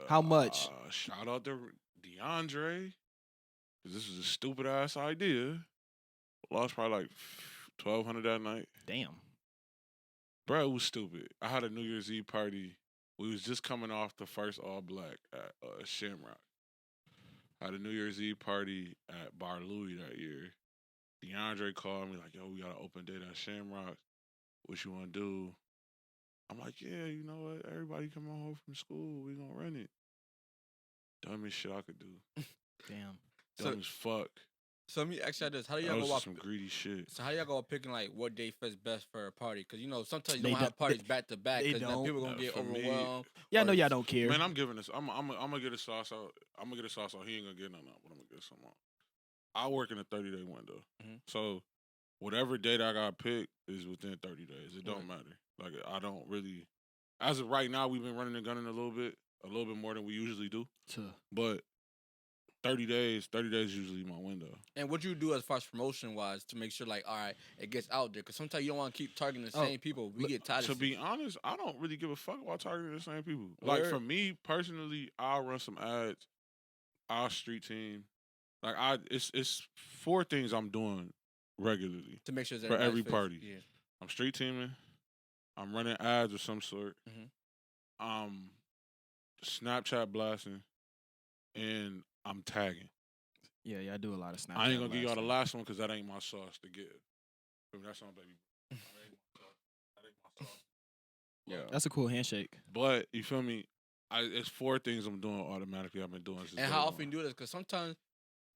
How much? Shout out to DeAndre. Cause this was a stupid ass idea. Lost probably like $1,200 that night. Damn. Bro, it was stupid. I had a New Year's Eve party. We was just coming off the first All Black at Shamrocks. Had a New Year's Eve party at Bar Louie that year. DeAndre called me like, yo, we got an open date at Shamrocks. What you want to do? I'm like, yeah, you know what? Everybody come home from school. We gonna run it. Dumbest shit I could do. Damn. Dumb as fuck. So let me ask y'all this: how do That y'all was go just about some greedy shit. So how y'all go picking like what day fits best for a party? Because you know sometimes you They don't have don't- parties back to back they because don't. people gonna get For me, overwhelmed. Yeah, I know or- y'all don't care. Man, I'm giving this. I'm gonna get a sauce out. I'm gonna get a sauce out. He ain't gonna get none out, but I'm gonna get some out. I work in a 30-day window, Mhm. so whatever date I got picked is within 30 days. It don't matter. Like I don't really. As of right now, we've been running and gunning a little bit more than we usually do. But 30 days is usually my window. And what you do as far as promotion wise to make sure like, all right, it gets out there? Because sometimes you don't want to keep targeting the same people. We get tired To of be honest, I don't really give a fuck about targeting the same people. Like Word. for me personally, I'll run some ads. I'll street team. Like it's 4 things I'm doing regularly to make sure that for every everybody's fit. party. Yeah. I'm street teaming. I'm running ads of some sort. Mhm. I'm Snapchat blasting, and I'm tagging. Yeah, I do a lot of Snapchat. I ain't gonna give y'all the blasting. last one because that ain't my sauce to give. That's on baby. That ain't my sauce. Yeah. That's a cool handshake. But you feel me? It's 4 things I'm doing automatically. I've been doing since And day how one. often you do this? Because sometimes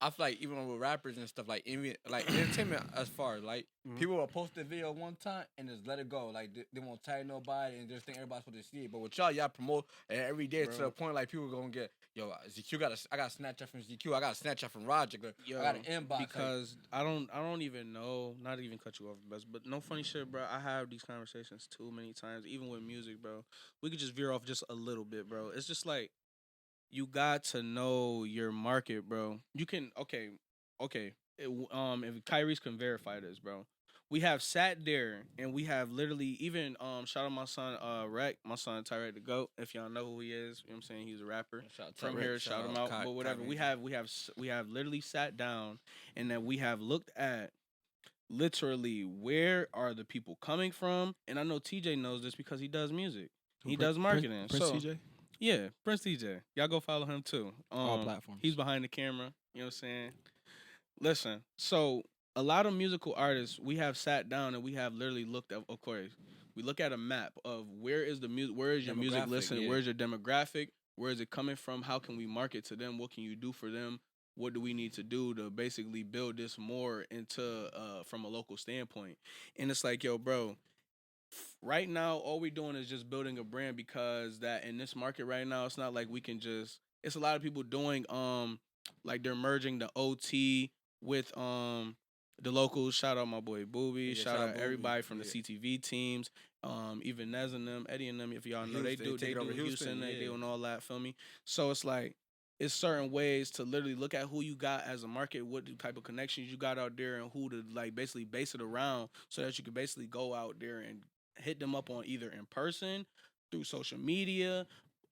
I feel like even with rappers and stuff like entertainment as far like people will post a video one time and just let it go. Like they won't tag nobody and just think everybody's supposed to see it. But with y'all promote every day to the point like people gonna get ZQ I got a Snapchat from ZQ. I got a Snapchat from Roderick. I got an inbox because I don't even know. Not even cut you off, but no funny shit, bro. I have these conversations too many times, even with music, bro. We could just veer off just a little bit, bro. It's just like. You got to know your market, bro. You can okay. If Kyrie's can verify this, bro. We have sat there and we have literally even shout out my son Rec, my son Tariq the GOAT. If y'all know who he is, you know what I'm saying, he's a rapper from here. Shout him out. But whatever, we have literally sat down and then we have looked at literally where are the people coming from. And I know Teejay knows this because he does music. He does marketing. Prince so Teejay? yeah, Prince Teejay. Y'all go follow him too. All platforms. He's behind the camera. You know what I'm saying? Listen, so a lot of musical artists, we have sat down and we have literally looked at, of course, we look at a map of where is the music, where is your music listening, where's your demographic, where is it coming from, how can we market to them, what can you do for them, what do we need to do to basically build this more into from a local standpoint. And it's like, yo, bro, right now, all we're doing is just building a brand because that in this market right now, it's not like we can just. It's a lot of people doing like they're merging the OT with the locals. Shout out my boy Booby. Yeah, shout out Booby. everybody from the Yeah. CTV teams. Even Nez and them, Eddie and them. If y'all know, they do Houston. They doing all that. Feel me? So it's like. It's certain ways to literally look at who you got as a market, what type of connections you got out there, and who to like basically base it around, so that you can basically go out there and hit them up on either in person, through social media,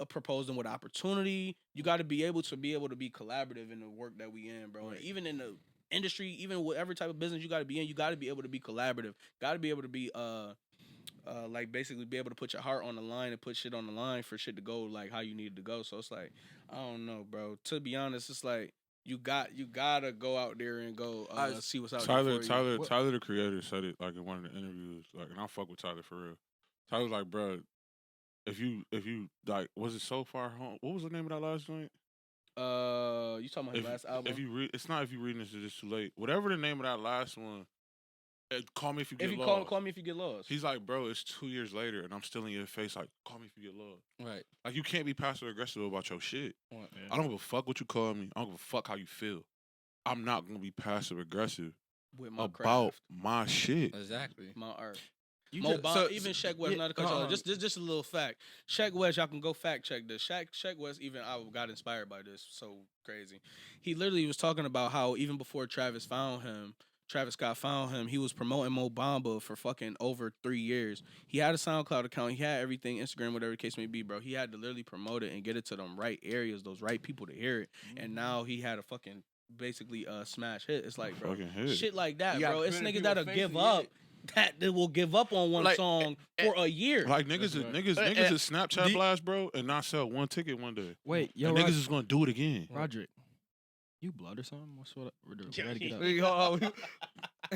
propose them with opportunity. You got to be able to be collaborative in the work that we in, bro. Right. And even in the industry, even whatever type of business you got to be in, you got to be able to be collaborative. Got to be able to be like basically be able to put your heart on the line and put shit on the line for shit to go like how you need it to go. So it's like, I don't know, bro. To be honest, it's like you gotta go out there and go see what's out there. Tyler, the creator, said it like in one of the interviews. Like, and I fuck with Tyler for real. Tyler's like, bro, if you like, was it So Far Home? What was the name of that last joint? You talking about his last album? If you read, it's not if you reading this, it's too late. Whatever the name of that last one. Call me if you get lost. Call me if you get lost. He's like, bro, it's 2 years later, and I'm still in your face. Like, call me if you get lost. Right. Like, you can't be passive aggressive about your shit. Right. I don't give a fuck what you call me. I don't give a fuck how you feel. I'm not gonna be passive aggressive with my about craft. my shit. Exactly. My art. You Mo just- Bamba, so- even Sheck West, not to cut you off, just a little fact. Sheck West, y'all can go fact check this. Sheck West, even I got inspired by this. So crazy. He literally was talking about how even before Travis Scott found him, he was promoting Mo Bamba for fucking over 3 years. He had a SoundCloud account, he had everything, Instagram, whatever the case may be, bro. He had to literally promote it and get it to them right areas, those right people to hear it. And now he had a fucking basically smash hit. It's like, bro, Fucking hit. shit like that, You got bro. It's plenty niggas of that'll people give facing up. it. That will give up on one Like, song for a year. Like niggas, niggas is Snapchat do- blast, bro, and not sell one ticket one day. Wait, yo, And niggas is gonna do it again. Roderick, you blood or something? What's what? We're ready to get up. Wait, hold on.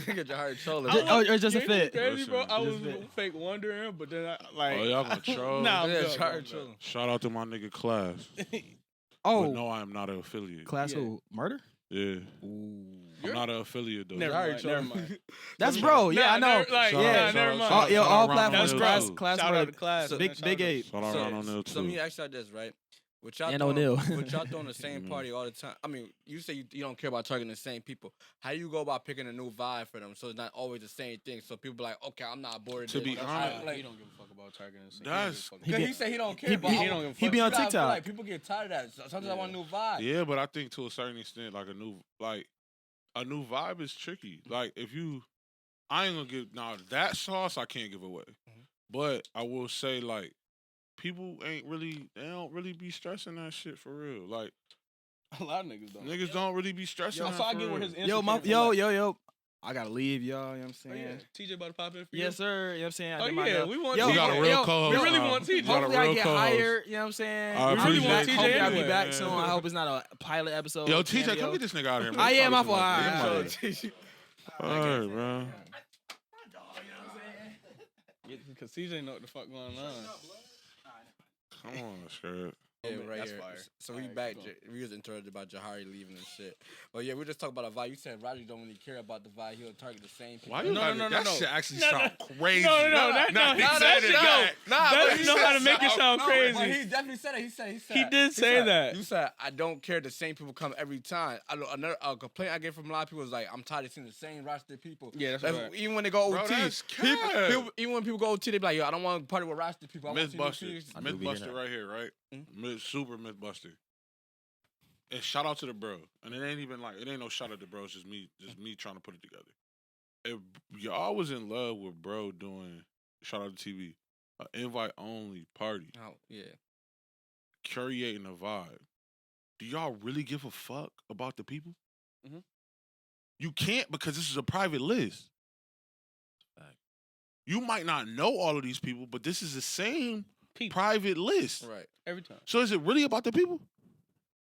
Get your heart trolling. Oh, or just a You know fit. Crazy, bro. I was Just fit. fake wondering, but then I like. Oh, y'all gonna troll? Nah, I'm Yeah, good, heart I'm good. trolling. Shout out to my nigga Class. Oh, But no, I am not an affiliate. class Yeah. who? Murder? Yeah, Ooh. I'm not an affiliate though. Never Sorry, mind. Never trolling. mind. That's bro. Yeah, I know. Never, like, Shout yeah, out, nah, shout never out, mind. shout out, Yo, shout all out Ron platforms. O'Neal, Class, too. class. Shout out word. to Class. So- Big Ape. Shout out Ron O'Neal too. So let me ask y'all this, right? With y'all And throwing, O'Neal. with y'all throwing the same party all the time. I mean, you say you don't care about targeting the same people. How you go about picking a new vibe for them so it's not always the same thing? So people be like, okay, I'm not bored of To this. be That's honest- how- Like, like, he don't give a fuck about targeting. So That's- He Cause be- he said he don't care. he but be- I he don't don't give a he fuck. be on You gotta feel TikTok. Like people get tired of that. Sometimes I want a new vibe. Yeah, but I think to a certain extent, like a new vibe is tricky. Like if you, I ain't gonna give now that sauce I can't give away, but I will say like people they don't really be stressing that shit for real. Like A lot of niggas don't. niggas don't really be stressing. Yo, that so I for get where real. his Yo, answer my, came from, yo, like, yo. I gotta leave, y'all. You know what I'm Oh, saying? yeah. TJ about to pop in for you? Yes, sir. You know what I'm saying? I Oh, did my yeah, nails. we want Yo, We got a real yo, co-host. we really now. want TJ. We got a Hopefully I real get co-host. hired. You know what I'm saying? I I'll be appreciate back. it. Hopefully I'll be anyway. back soon. I hope it's not a pilot episode. Yo, TJ, cameo. come get this nigga out of here, man. Ah, yeah, my Talk to fault. somebody. Alright, Get him out of here. All right, bro. Because TJ know what the fuck going on. Come on, Skirt. Yeah, man, right that's here. fire. So we Alright, back. keep going. We was interrupted about Jahari leaving and shit. But yeah, we just talking about a vibe. You said Roger don't really care about the vibe. He'll target the same people. Why you No, gotta- no, no, that no. shit actually No, sound crazy. No, Nah, he nah, said he it. said No, Nah, That but he know said how to make it sound no, crazy. But he definitely said it. He said. He did say said, that. You said I don't care. The same people come every time. Another complaint I get from a lot of people is like I'm tired of seeing the same roster people. Yeah, that's right. Even when they go Bro, OT, that's people, cap. even when people go OT, they be like, yo, I don't want to party with roster people. I want to see new Mythbuster. series. I knew we did Mythbuster that. right here, right? Mm. Super Mythbuster. And shout out to the bro. And it ain't even like it ain't no shout out to bro. It's just me trying to put it together. If y'all was in love with bro doing shout out to TV, an invite only party, Oh yeah. curating a vibe, do y'all really give a fuck about the people? Mhm. You can't because this is a private list. You might not know all of these people, but this is the same People. private list. Right. Every time. So is it really about the people?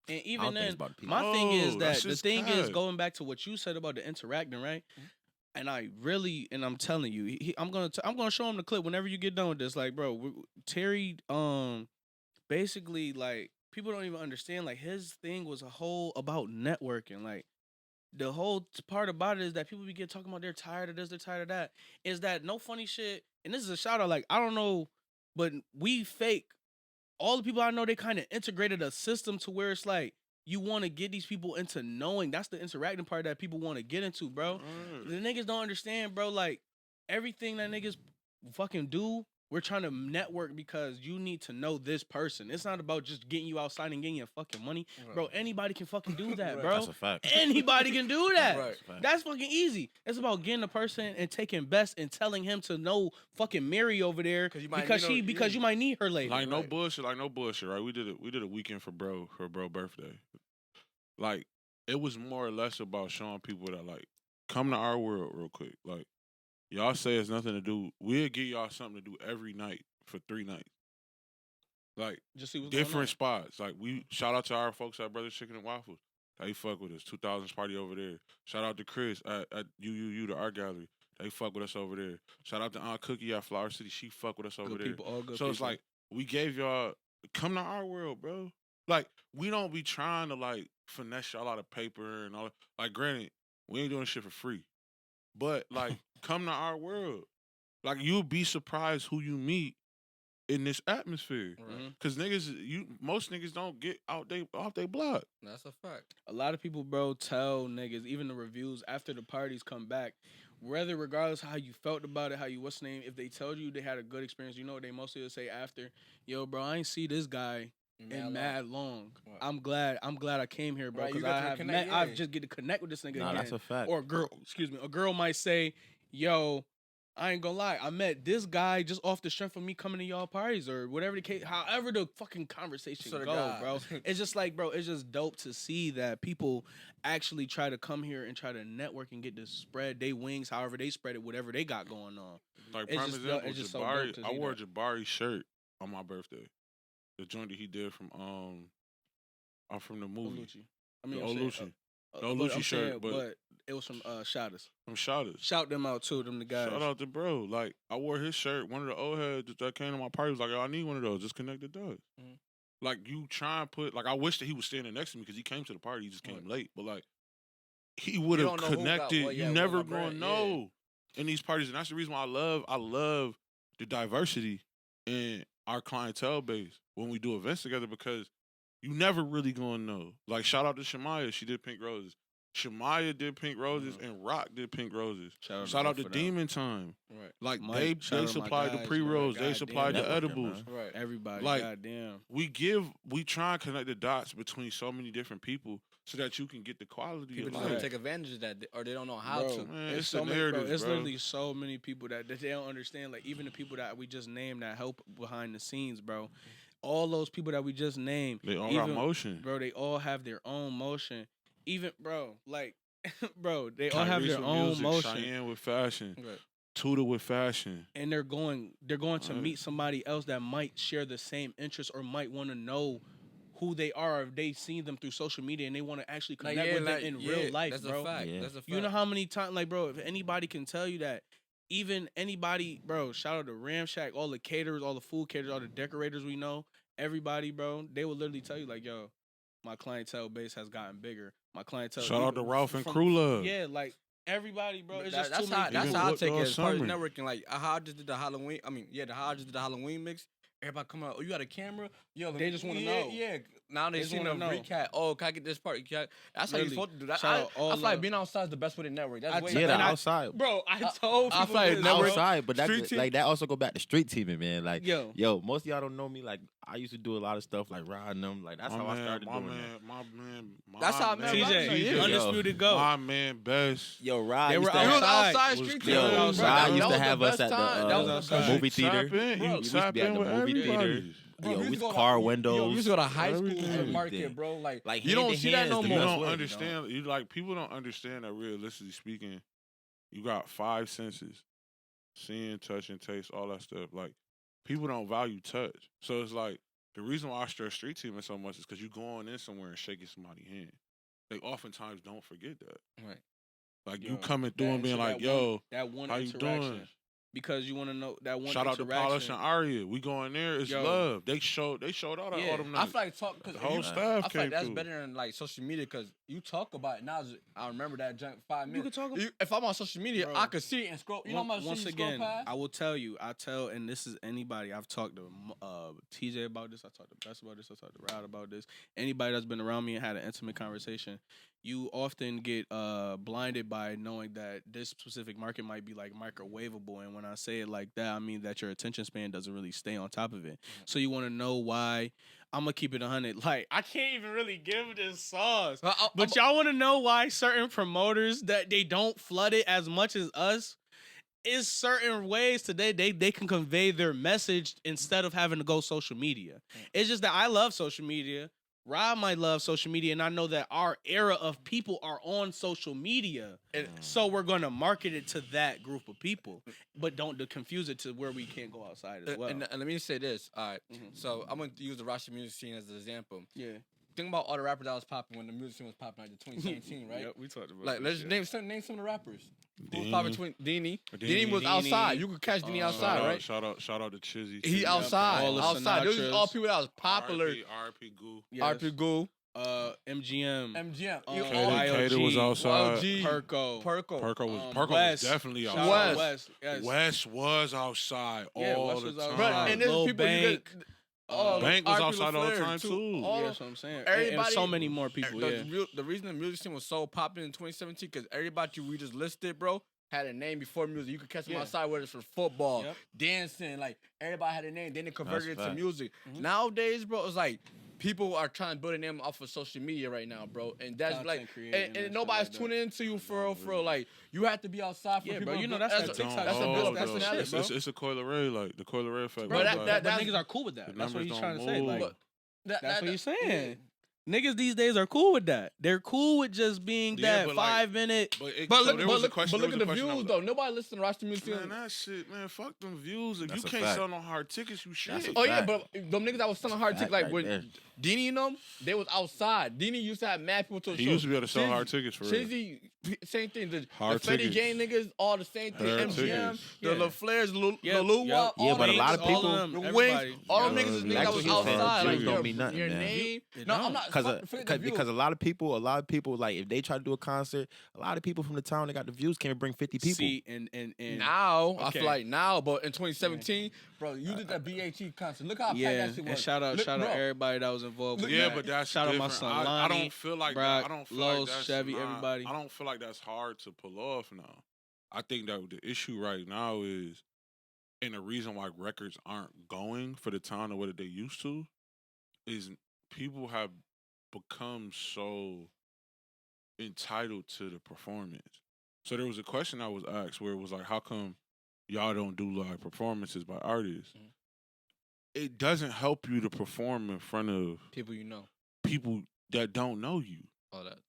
And I even don't think then, it's about the people. my thing is Oh, that that's the just thing is cap. going back to what you said about the interacting, right? And I'm telling you, I'm gonna show him the clip whenever you get done with this. Like, bro, Terry, basically, like, people don't even understand. Like, his thing was a whole about networking. Like, the whole part about it is that people be talking about they're tired of this, they're tired of that. Is that no funny shit? And this is a shout out. Like, I don't know, but we fake. All the people I know, they kind of integrated a system to where it's like you want to get these people into knowing. That's the interacting part that people want to get into, bro. The niggas don't understand, bro. Like, everything that niggas fucking do, we're trying to network because you need to know this person. It's not about just getting you outside and getting your fucking money. Bro, anybody can fucking do that, Right. bro. That's a fact. Anybody can do that. Right. That's fucking easy. It's about getting a person and taking Best and telling him to know fucking Mary over there 'Cause you might because need her- because you might need her later. Like no Right. bullshit, right? We did a weekend for bro birthday. Like it was more or less about showing people that like come to our world real quick. Like y'all say it's nothing to do. We'll give y'all something to do every night for 3 nights. Like Just see what's going on. different spots. Like we shout out to our folks at Brothers Chicken and Waffles. They fuck with us. 2000s party over there. Shout out to Chris at UUU, the art gallery. They fuck with us over there. Shout out to Aunt Cookie at Flower City. She fuck with us over Good there. people, all good So people. it's like we gave y'all come to our world, bro. Like, we don't be trying to like finesse y'all out of paper and all. Like, granted, we ain't doing shit for free, but like, come to our world. Like, you'll be surprised who you meet in this atmosphere. Right. Cause most niggas don't get off they block. That's a fact. A lot of people, bro, tell niggas, even the reviews after the parties come back, whether regardless how you felt about it, how you what's the name, if they told you they had a good experience, you know what they mostly will say after, yo, bro, I ain't see this guy in mad long. Right. I'm glad I came here, bro, Right, you because got I to have connect, met, I yeah. just get to connect with this nigga Nah, again. that's a fact. Or a girl, a girl might say, yo, I ain't gonna lie, I met this guy just off the strength of me coming to y'all parties or whatever the case, however the fucking conversation Swear to go, God. bro. It's just like, bro, it's just dope to see that people actually try to come here and try to network and get to spread they wings, however they spread it, whatever they got going on. Like, It's prime just example, it's just so Jabari. dope to I see wore that. Jabari's shirt on my birthday. The joint that he did from the movie. Oluchi. I mean, The I'm saying, Oluchi. The but Oluchi I'm shirt, saying, but it was from Shotters. from Shotters. Shout them out too, them the guys. Shout out to bro. Like, I wore his shirt. One of the old heads that came to my party was like, yo, I need one of those. Just connect the dots. Mhm. Like, you try and put, like, I wish that he was standing next to me because he came to the party. He just came late. But, like, he would have don't know who got connected. what, You yeah, what never my going brand, to yeah. know in these parties. And that's the reason why I love the diversity in our clientele base when we do events together, because you never really going to know. Like, shout out to Shamaya. She did Pink Roses. Shamaya did Pink Roses and Rock did Pink Roses. Shout out to Demon Time. Right. Like, Mike, shout they out my supplied the guys, pre-rolls. man. They Goddamn. supplied the Networking, edibles. man. Right. Everybody, Like, goddamn. We try and connect the dots between so many different people so that you can get the quality People of just life. don't take advantage of that, or they don't know how Bro, to. Man, it's it's so the many, bro. narratives, It's bro. literally so many people that they don't understand. Like, even the people that we just named that help behind the scenes, bro. All those people that we just named, They all even, got motion. bro. They all have their own motion. Even, bro, like, bro, they all have Tyrese their with own music, motion, Cheyenne with fashion. Right. Tudor with fashion. and they're going to Right. meet somebody else that might share the same interests or might want to know who they are if they seen them through social media and they want to actually Like, connect yeah, with them like, in yeah, real life, that's bro. a fact. Yeah. That's a fact. You know how many times, like, bro, if anybody can tell you that, even anybody, bro, shout out to Ram Shack, all the caterers, all the food caterers, all the decorators we know, everybody, bro, they will literally tell you, like, yo, my clientele base has gotten bigger. My clientele. Shout out to even Ralph and from- Crew Love. Yeah, like, everybody, bro. It's just that's too how many that's Even how I what take all it as part of summer. networking. Like how I just did the Halloween. I mean, yeah, how I just did the Halloween mix. Everybody come out. Oh, you got a camera? Yo, They just wanna yeah, know. Yeah. Now they They just seen a wanna know. recap. Oh, can I get this part? That's how you Really. supposed to do that. Shout I out all feel like the- being outside is the best way to network. That's I way tell- Yeah, the and I- outside. Bro, I I told feel people like this, network- bro. Outside, but Street team? that also go back to street teaming, man. Like, Yo. most of y'all don't know me. Like, I used to do a lot of stuff like riding them. Like, that's how I started doing that. My man. That's how I met man, Rochester, TJ, yeah. Undisputed Go. My man, Best. Yo, Rod They used were to You have, was outside. outside Was street good. team. Yo, Bro, Rod that used to was the have us best at the, time. That was was the best. outside. movie theater. Tap in. Bro, He we used to tap be at in the with movie theater. everybody. Bro, Yo, we we used to go car to, windows. Yo, we used to go to high school Everything. and market, Everything. bro. Like Like, you don't hand in see that hand no is the You more. best don't way, understand. You like people don't understand that realistically speaking, you got 5 senses: seeing, touching, taste, all that stuff. Like people don't value touch, so it's like the reason why I stress street teaming so much is because you going in somewhere and shaking somebody's hand. They oftentimes don't forget that. Right. Like Yo, you coming through that- and being so like, that "Yo, that one how you interaction. doing?" Because you want to know that one Shout out to Polish interaction. and Aria. We going there. It's Yo. love. They showed out at Yeah. all them I nights. feel like talk because The whole you- staff I feel came like that's through. better than like social media because you talk about it now. I remember that junk 5 You minutes. could talk about If I'm on social media, Bro. I could see it and scroll. You know how much once shit you scroll again, past? I will tell you. And this is anybody. I've talked to TJ about this. I talked to Best about this. I talked to Rod about this. Anybody that's been around me and had an intimate conversation, you often get blinded by knowing that this specific market might be like microwavable. And when I say it like that, I mean that your attention span doesn't really stay on top of it. So you want to know why. I'm gonna keep it 100. Like I can't even really give this sauce. But y'all want to know why certain promoters that they don't flood it as much as us? Is certain ways today they can convey their message instead of having to go social media. It's just that I love social media. Rob might love social media, and I know that our era of people are on social media. And so we're gonna market it to that group of people. But don't confuse it to where we can't go outside as well. And let me say this. All right. Mhm. So I'm going to use the Rochester music scene as an example. Yeah. think about all the rappers that was popping when the music scene was popping, like the 2017, right? Yep, we talked about Like, this let's shit. name some of the rappers. Who was Dini. popping? Dini. Dini. Dini was Dini. outside. You could catch Dini outside, right? Shout out to Chizzy. He Chizzy. outside. all the Outside. Those are all Sinatras. people that was popular. RP Goo. Yes. RP Goo. MGM. MGM. Cater was outside. YOG. Perko. Perko was West. definitely Shout outside. out West. Yes. West was outside Yeah, all West the was time. Bro, outside. and there's Lil people you Bank. get. Oh, Bank was RP outside all the LaFleur, time, too. All Yeah, of- that's what I'm saying. Everybody, and so many more people. Yeah. The reason the music scene was so popular in 2017 because everybody we just listed, bro, had a name before music. You could catch them Yeah. outside, whether it's for football, Yep. dancing, like everybody had a name. Then they converted it That's to fact. music. Mhm. Nowadays, bro, it's like people are trying to build a name off of social media right now, bro, and that's Content like, creating and and nobody's shit like tuning into you for real, for real. Like you have to be outside for Yeah, people. bro, you know to- that's a- that TikTok that's a shit. build. That's the personality, shit, bro. It's a Coil Ray, like the Coil Ray effect. Bro, like, that- like, that- But that's- niggas are cool with that. the That's what numbers he's trying to don't say. move. Like, But that's what he's saying. Niggas these days are cool with that. They're cool with just being Yeah, that but, like, 5 minute. But so look, there but was a look, question- but look there at the was a question I views was- though. Nobody listens to Rochester music. Man, that shit, man, fuck them views. If That's you a can't fact. sell no hard tickets, you shit. That's a Oh yeah, fact. but them niggas that was selling hard tickets, Fact like right when there. Dini and them, they was outside. Dini used to have mad people to the He show. used to be able to sell Shizzy- hard tickets for real. Shizzy, same thing. The Hard Fetty tickets. Gang niggas, all the same thing. Hard MGM, tickets. the Yeah. LaFleurs, the Yep, Lil yep. Wop, Yeah, all but a them lot niggas, of people- all them, the everybody. Wings, all them Yeah, niggas is like niggas that what was he said, outside. Like views yo, don't mean nothing, your man. name. It No, don't. I'm not. Because forget the because views. a lot of people like if they try to do a concert, a lot of people from the town that got the views can't bring 50 people. See, and Now, I Okay. feel like now, but in 2017, bro, you did that BHE concert. Look how packed yeah, that shit was. and shout out Look, bro, everybody that was involved. with Yeah, that. but that's shout out my different. son I Lonnie, don't feel like Brock, that. I don't feel Los, like that's Chevy, not- everybody. I don't feel like that's hard to pull off now. I think that the issue right now is, and the reason why records aren't going for the time the way that they used to, is people have become so entitled to the performance. So there was a question I was asked where it was like, how come y'all don't do live performances by artists? Mhm. It doesn't help you to perform in front of people you know. people that don't know you. All that.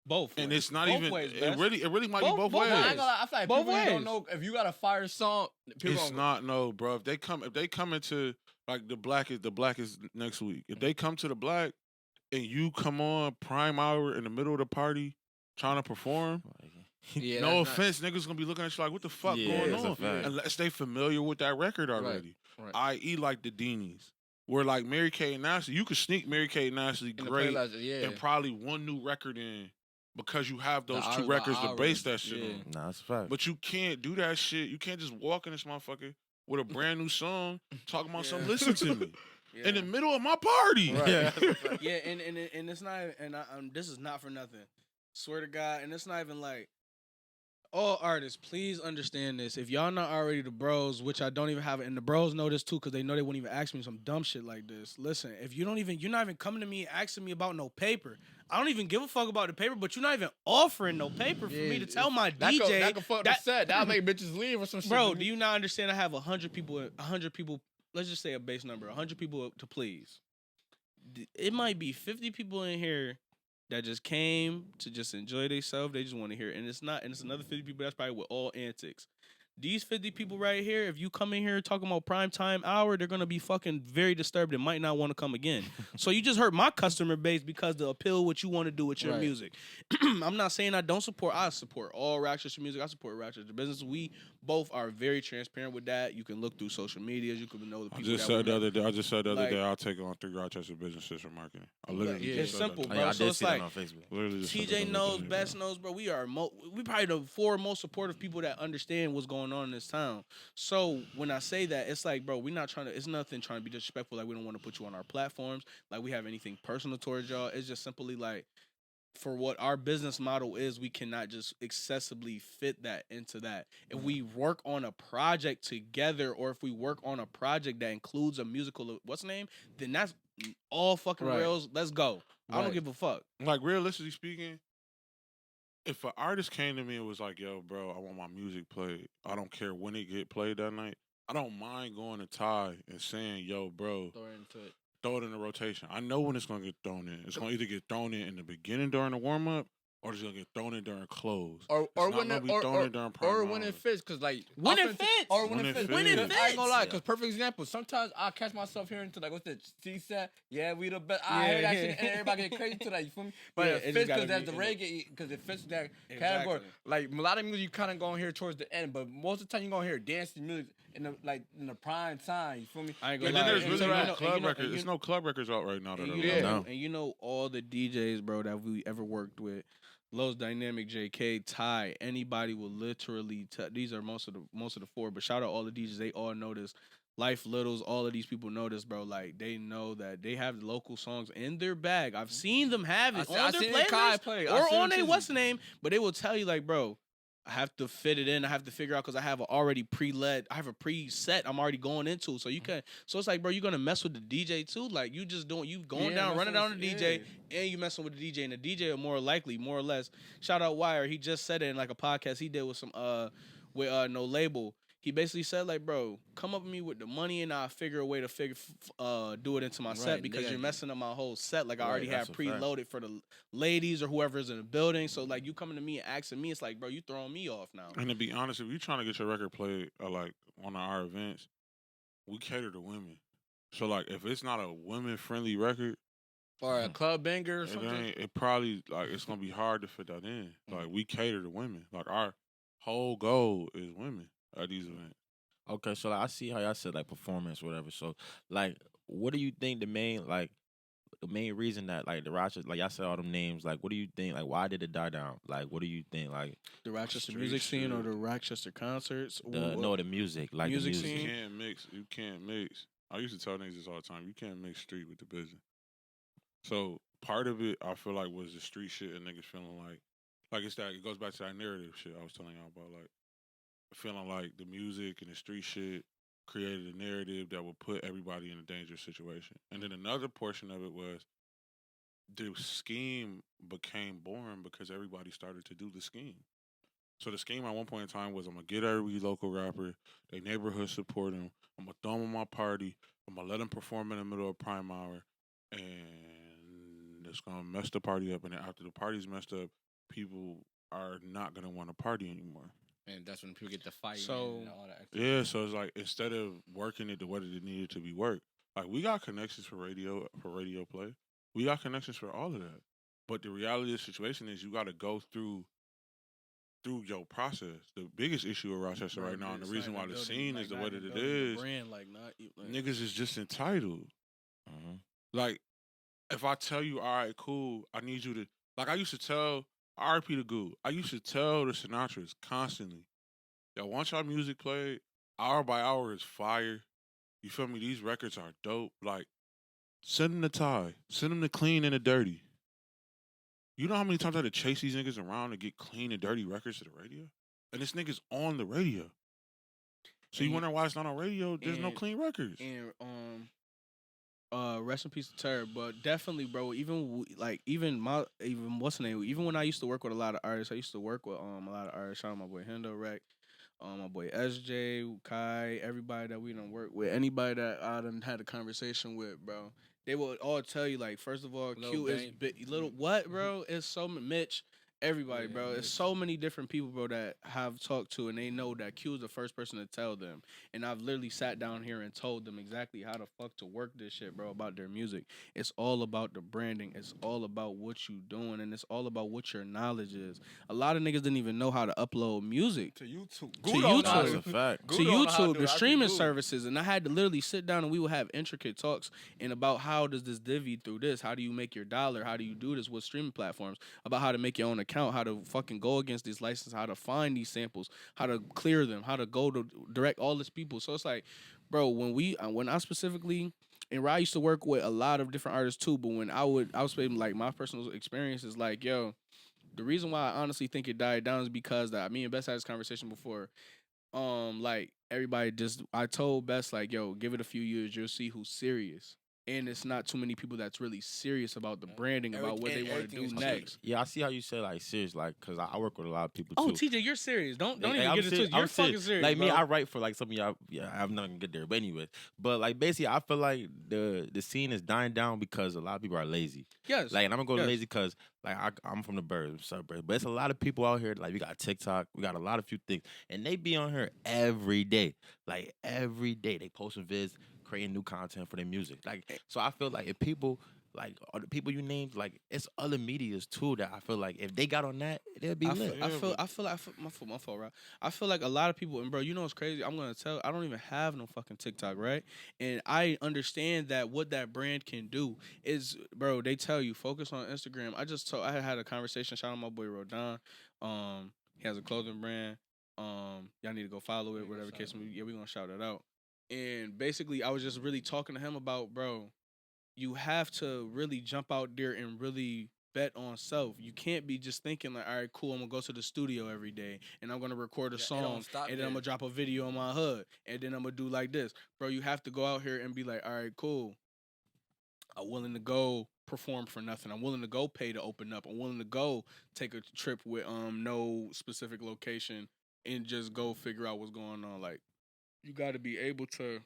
both, And ways. it's not Both even ways, it Bess. really might Both- be both both ways. I ain't gonna lie, I feel like Both people you don't ways. know if you got a fire song. People It's gonna- not no, bro. If they come into like the black is next week. If they come to the black and you come on prime hour in the middle of the party trying to perform, Yeah, no that's not- offense, niggas gonna be looking at you like, what the fuck Yeah, going that's a on? fact. Unless they familiar with that record already. right. I.e. like the Deenies. Where like Mary Kate and Ashley, you could sneak Mary Kate and Ashley In the great playlist, yeah. and probably one new record in because you have those The two hours- records the to base hours, that shit yeah. on. Nah, that's a fact. But you can't do that shit. You can't just walk in this motherfucker with a brand new song talking about Yeah. something. Listen to me Yeah. in the middle of my party. Right. Yeah, that's a fact. Yeah, and it's not, and this is not for nothing. Swear to God, and it's not even like all artists. Please understand this. If y'all not already the bros, which I don't even have, and the bros know this too, because they know they wouldn't even ask me some dumb shit like this. Listen, if you're not even coming to me asking me about no paper. I don't even give a fuck about the paper, but you're not even offering no paper for me to tell my that DJ. that could fuck the set. That'll make bitches leave or some shit. Bro, do you not understand? I have 100 people. 100 people. Let's just say a base number. 100 people to please. It might be 50 people in here that just came to just enjoy themselves. They just want to hear it. And it's not. And it's another 50 people that's probably with all antics. These 50 people right here, if you come in here talking about prime time hour, they're gonna be fucking very disturbed and might not want to come again. So you just hurt my customer base because the appeal what you want to do with your Right. music. I'm not saying I don't support. I support all Rochester music. I support Rochester business. We both are very transparent with that. You can look through social medias. You can know the I people. just that said the we other day. I just said the other Like- day. I'll take on 3 Rochester businesses for marketing. I literally Yeah. just It's said that simple, the Oh, other yeah, I bro. So did it's see like that on Facebook. day. Literally just said that TJ the knows, other day, Best bro. knows, bro. We are we probably the 4 most supportive people that understand what's going on in this town. So when I say that, it's like, bro, we're not trying to. It's nothing trying to be disrespectful. Like we don't want to put you on our platforms. Like we have anything personal towards y'all. It's just simply like, for what our business model is, we cannot just excessively fit that into that. If we work on a project together, or if we work on a project that includes a musical, what's the name? Then that's all fucking Right. rails. Let's go. I don't Right. give a fuck. Like realistically speaking, if an artist came to me and was like, "Yo, bro, I want my music played. I don't care when it get played that night. I don't mind going to Ty and saying, "Yo, bro, Throw into it. throw it in the rotation." I know when it's gonna get thrown in. It's gonna either get thrown in the beginning during the warm up, or it's gonna get thrown in during close. Or It's not when gonna it, be thrown in during prime or when it hours. fits, cause like When it offensive- fits. or when When it it fits. When it Cause I ain't gonna lie, fits. cause perfect example. Sometimes I catch myself hearing to like what's the C set? Yeah, we the best. I Yeah, hear that yeah. shit and everybody get crazy to that. You feel me? But Yeah, it it just fits gotta cause that's be the in the- reggae, cause it fits that category. Exactly. Like a lot of music you kind of gonna hear towards the end, but most of the time you gonna hear dancing music in the prime time. You feel me? I ain't And gonna then lie. there's and really so no that- club records. There's no club records out right now that And are you, like know, No. and you know all the DJs, bro, that we ever worked with. Los Dynamic, JK, Ty, anybody will literally these are most of the four, but shout out all the DJs, they all know this. Life Littles, all of these people know this, bro. Like they know that they have local songs in their bag. I've seen them have it I on their seen Kai playlist play. I or seen on him a too. what's the name, but they will tell you like, bro, I have to fit it in. I have to figure out because I have a already pre-led. I have a preset. I'm already going into. So you can. So it's like, bro, you're gonna mess with the DJ too. Like you just doing. You going Yeah, down, running messing down the with- DJ, and you messing with the DJ. And the DJ are more likely, more or less. Shout out Wire. He just said it in like a podcast he did with some with No Label. He basically said like, bro, come up with me with the money and I'll figure a way to do it into my set Right, because nigga. you're messing up my whole set. Like I Right, already that's have a fact. preloaded for the ladies or whoever's in the building. So like you coming to me and asking me, it's like, bro, you throwing me off now. And to be honest, if you're trying to get your record played like on our events, we cater to women. So like if it's not a women friendly record, or a club banger or it something. ain't it probably like it's gonna be hard to fit that in. Like we cater to women. Like our whole goal is women at these events. Okay, so like, I see how y'all said like performance, whatever. So like, what do you think the main reason that like the Rochester, like y'all said all them names, like what do you think, like why did it die down? Like what do you think, like The Rochester Street music scene or shit. the Rochester concerts? the music, like Music the music. scene? You can't mix. I used to tell niggas this all the time. You can't mix street with the business. So part of it, I feel like, was the street shit and niggas feeling like it's that. It goes back to that narrative shit I was telling y'all about, like feeling like the music and the street shit created a narrative that would put everybody in a dangerous situation. And then another portion of it was the scheme became boring because everybody started to do the scheme. So the scheme at one point in time was I'm gonna get every local rapper, they neighborhood support them, I'm gonna throw them on my party, I'm gonna let them perform in the middle of prime hour, and it's gonna mess the party up. And then after the party's messed up, people are not gonna want to party anymore. And that's when people get to fight So- and all that. Extra Yeah, so it's like instead of working it the way that it needed to be worked, like we got connections for radio play, we got connections for all of that. But the reality of the situation is you got to go through your process. The biggest issue with Rochester right now, and the reason why the scene is the way that it is, brand, like not like, niggas is just entitled. Mhm. Like, if I tell you, all right, cool, I need you to, like, I used to tell RP the Goo, I used to tell the Sinatras constantly, yo, once y'all music played, hour by hour is fire. You feel me? These records are dope. Like, send them to Ty. Send them to Clean and the Dirty. You know how many times I had to chase these niggas around to get clean and dirty records to the radio? And this nigga's on the radio. So you And- wonder why it's not on radio? There's no and- clean records. and rest in peace to Terror, but definitely, bro. Even what's the name? Even when I used to work with a lot of artists, I used to work with a lot of artists. Shout out my boy Hendo Rec, my boy SJ, Kai, everybody that we done work with, anybody that I done had a conversation with, bro. They will all tell you like, first of all, Lil Q is Bang. little what, bro? It's so Mitch. Everybody, Yeah, bro. Mitch. It's so many different people, bro, that have talked to, and they know that Q is the first person to tell them. And I've literally sat down here and told them exactly how the fuck to work this shit, bro, about their music. It's all about the branding. It's all about what you doing, and it's all about what your knowledge is. A lot of niggas didn't even know how to upload music to YouTube. To Gudo know how That's YouTube. a fact. Gudo to know how YouTube, do the it. I see streaming Gudo. services, and I had to literally sit down and we would have intricate talks and about how does this divvy through this? How do you make your dollar? How do you do this with streaming platforms? About how to make your own account, how to fucking go against these licenses, how to find these samples, how to clear them, how to go to direct all these people. So it's like, bro, when I specifically. And I used to work with a lot of different artists too, but when I was saying like my personal experience is like, yo, the reason why I honestly think it died down is because that me and Best had this conversation before. Like everybody I told Best like, yo, give it a few years, you'll see who's serious. and it's not too many people that's really serious about the branding, about what they want to do everything is next. Yeah, I see how you say like serious, like because I work with a lot of people Oh, too. TJ, you're serious. Don't Like, even I'm get into serious- it. You're I'm fucking serious. Like me, bro. I write for like some of y'all. Yeah, I'm not gonna get there, but anyway. But like basically, I feel like the scene is dying down because a lot of people are lazy. Yes. Like, and I'm gonna go Yes. lazy because like I'm from the suburbs, but it's a lot of people out here. Like we got TikTok, we got a lot of few things, and they be on here every day. Like every day, they posting vids, creating new content for their music. Like, so I feel like if people. Like all the people you named, like it's other medias too that I feel like if they got on that, they'll be lit. I feel my fault, Rob. I feel like a lot of people, and bro, you know what's crazy? I'm gonna tell. I don't even have no fucking TikTok, right? And I understand that what that brand can do is, bro. They tell you focus on Instagram. I had a conversation. Shout out my boy Rodon. He has a clothing brand. Y'all need to go follow it. Whatever case, yeah, we gonna shout it out. And basically, I was just really talking to him about, bro. You have to really jump out there and really bet on self. You can't be just thinking like, all right, cool, I'm gonna go to the studio every day and I'm gonna record a song and then I'm gonna drop a video on my hood and then I'm gonna do like this. Bro, you have to go out here and be like, all right, cool. I'm willing to go perform for nothing. I'm willing to go pay to open up. I'm willing to go take a trip with no specific location and just go figure out what's going on. Like, you gotta be able to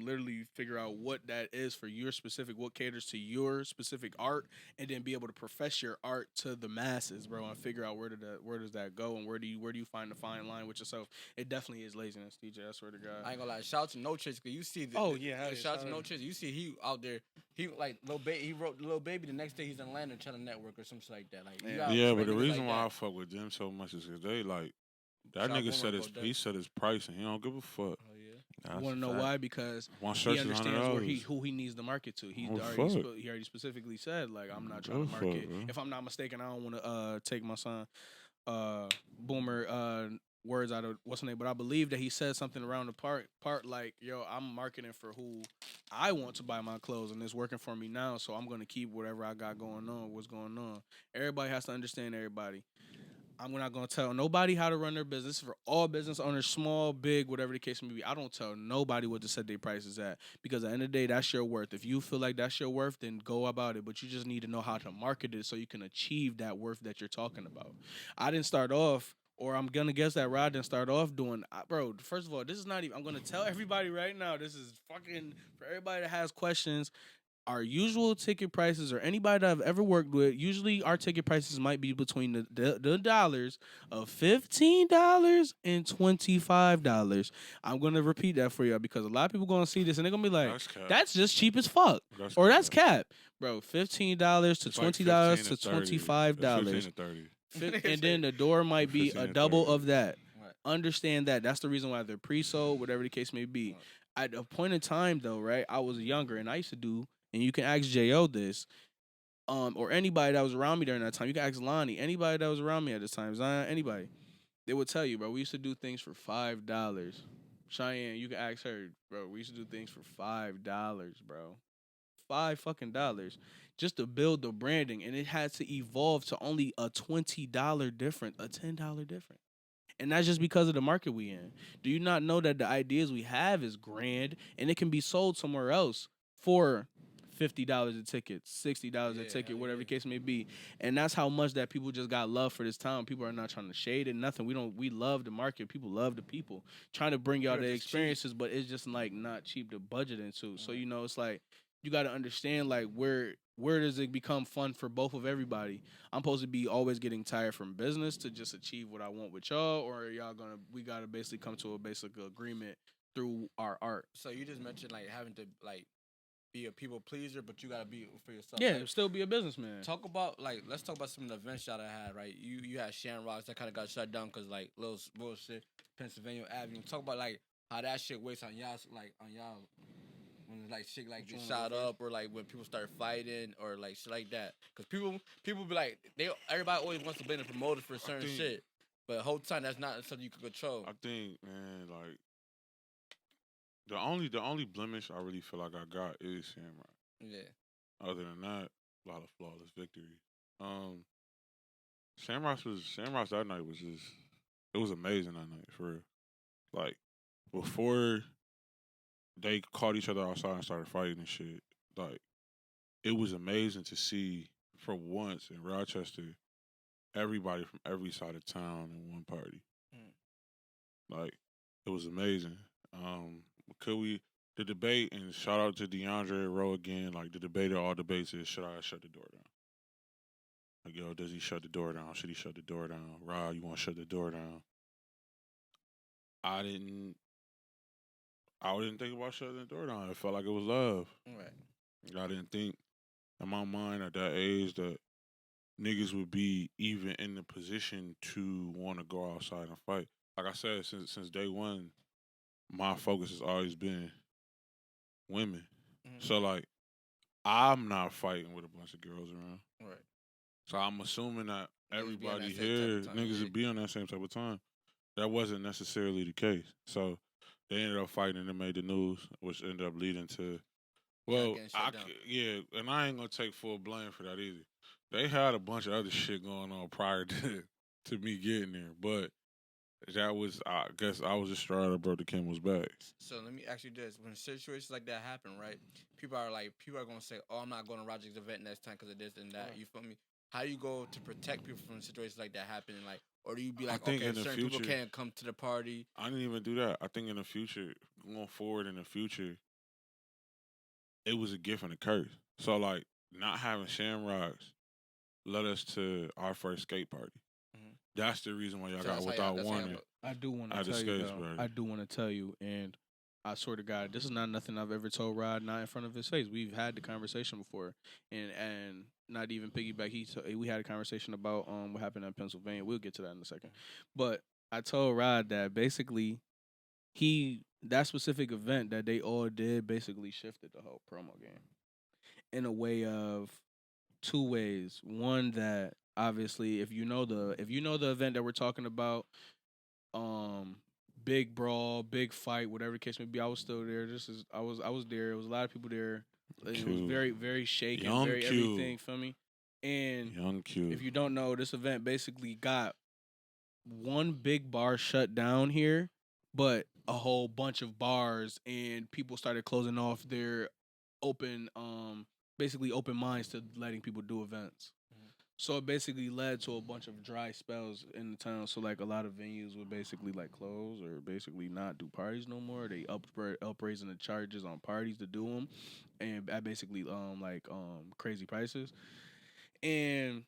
literally figure out what that is for your specific, what caters to your specific art, and then be able to profess your art to the masses, bro, and figure out where does that go and where do you find the fine line with yourself. It definitely is laziness, DJ. I swear to God. I ain't gonna lie. Shout out to Notechaser, cause you see. Shout out to Notechaser. You see, he out there. He like Lil Baby. He wrote Lil Baby. The next day he's in Atlanta trying to network or something like that. Like, Yeah, but the reason why I fuck with them so much is because they like that nigga set his price and he don't give a fuck. Oh yeah. You want to know why? Because he understands who he needs to market to. He already specifically said, like, I'm not trying to market. If I'm not mistaken, I don't want to take my son Boomer words out of what's the name, but I believe that he said something around the part like, yo, I'm marketing for who I want to buy my clothes, and it's working for me now, so I'm gonna keep whatever I got going on. What's going on? Everybody has to understand everybody. I'm not going to tell nobody how to run their business. For all business owners, small, big, whatever the case may be, I don't tell nobody what to set their prices at, because at the end of the day, that's your worth. If you feel like that's your worth, then go about it. But you just need to know how to market it so you can achieve that worth that you're talking about. I didn't start off, or I'm going to guess that Rod didn't start off doing, bro, first of all, this is not even, I'm going to tell everybody right now, this is fucking, for everybody that has questions, our usual ticket prices, or anybody that I've ever worked with, usually our ticket prices might be between the dollars of $15 and $25. I'm gonna repeat that for y'all because a lot of people gonna see this and they're gonna be like, "That's just cheap as fuck," or "That's cap, bro." $15 to $20 to $25. And then the door might be a double of that. Right. Understand that. That's the reason why they're pre-sold, whatever the case may be. Right. At a point in time, though, right, I was younger and I used to do. And you can ask J.O this, or anybody that was around me during that time. You can ask Lonnie, anybody that was around me at this time, Zion, anybody. They would tell you, bro, we used to do things for $5. Cheyenne, you can ask her, bro, we used to do things for $5, bro. $5 just to build the branding. And it had to evolve to only a $20 difference, a $10 difference. And that's just because of the market we in. Do you not know that the ideas we have is grand and it can be sold somewhere else for $50 a ticket, $60 a ticket, whatever the case may be. And that's how much that people just got love for this town. People are not trying to shade it, nothing. We love the market. People love the people. Trying to bring y'all the experiences, cheap. But it's just like not cheap to budget into. So, you know, it's like you got to understand like where does it become fun for both of everybody? I'm supposed to be always getting tired from business to just achieve what I want with y'all, or we got to basically come to a basic agreement through our art. So you just mentioned like having to like be a people pleaser, but you gotta be for yourself. Yeah, like, still be a businessman. Let's talk about some of the events y'all had, right? You had Shamrocks that kind of got shut down because like little bullshit, Pennsylvania Avenue. Talk about like how that shit weighs on y'all, when like shit like get shot up or like when people start fighting or like shit like that. Because people be like everybody always wants to blame the promoter for certain shit, but the whole time that's not something you can control. I think, man, like. The only blemish I really feel like I got is Shamrock. Yeah. Other than that, a lot of flawless victories. Shamrocks that night was just, it was amazing that night for real. Like before they caught each other outside and started fighting and shit. Like, it was amazing to see for once in Rochester, everybody from every side of town in one party. Like, it was amazing. Could we the debate, and shout out to DeAndre Rowe again, like the debate of all debates is, should I shut the door down? Like, yo, does he shut the door down? Should he shut the door down? Rod, you want to shut the door down? I didn't think about shutting the door down. It felt like it was love. Right. I didn't think in my mind at that age that niggas would be even in the position to want to go outside and fight. Like I said, since day one, my focus has always been women. So, like, I'm not fighting with a bunch of girls around. Right. So I'm assuming that Niggas be on everybody that same here, type of time, niggas yeah. would be on that same type of time. That wasn't necessarily the case. So they ended up fighting and they made the news, which ended up leading to, well, getting shut down. and I ain't gonna take full blame for that either. They had a bunch of other shit going on prior to me getting there, but that was, I guess, I was just straight up brought the camel's back. So let me ask you this: when situations like that happen, right? People are gonna say, "Oh, I'm not going to Roger's event next time because of this and that." You feel me? How do you go to protect people from situations like that happening? Like, or do you be like, think okay, in the certain people future- can't come to the party? I didn't even do that. I think in the future, going forward in the future, it was a gift and a curse. So, like, not having Shamrocks led us to our first skate party. That's the reason why y'all So got that's how without that's how y'all warning. look. I do want I to tell you, discussed, though. bro. I do want to tell you, and I swear to God, this is not nothing I've ever told Rod, not in front of his face. We've had the conversation before, and not even piggyback. We had a conversation about what happened in Pennsylvania. We'll get to that in a second. But I told Rod that basically that specific event that they all did basically shifted the whole promo game in a way of two ways. One, that obviously if you know the event that we're talking about, big brawl, big fight, whatever the case may be, I was still there. I was there. There was a lot of people there. It was Q. very, very shaky, Young very Q. everything, feel me? And Young Q. if you don't know, this event basically got one big bar shut down here, but a whole bunch of bars, and people started closing off their open minds to letting people do events. So it basically led to a bunch of dry spells in the town. So, like, a lot of venues would basically, like, close or basically not do parties no more. They upraising the charges on parties to do them, and at basically crazy prices. And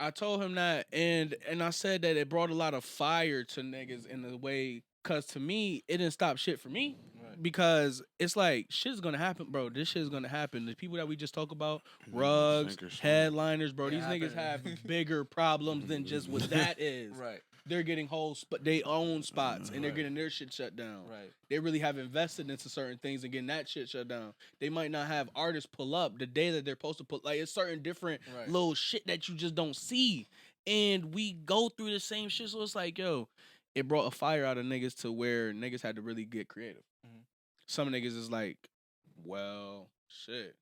I told him that, and I said that it brought a lot of fire to niggas in the way, cause to me it didn't stop shit for me. Right. Because it's like, shit's gonna happen, bro. This shit's gonna happen. The people that we just talk about, rugs, Sink or swim. headliners, bro. It These niggas have happened. bigger problems than just what that is. Right. They're getting they own spots, and they're Right. getting their shit shut down. Right. They really have invested into certain things and getting that shit shut down. They might not have artists pull up the day that they're supposed to put. Like, it's certain different Right. little shit that you just don't see. And we go through the same shit. So it's like, yo, it brought a fire out of niggas to where niggas had to really get creative. Some niggas is like, well, shit.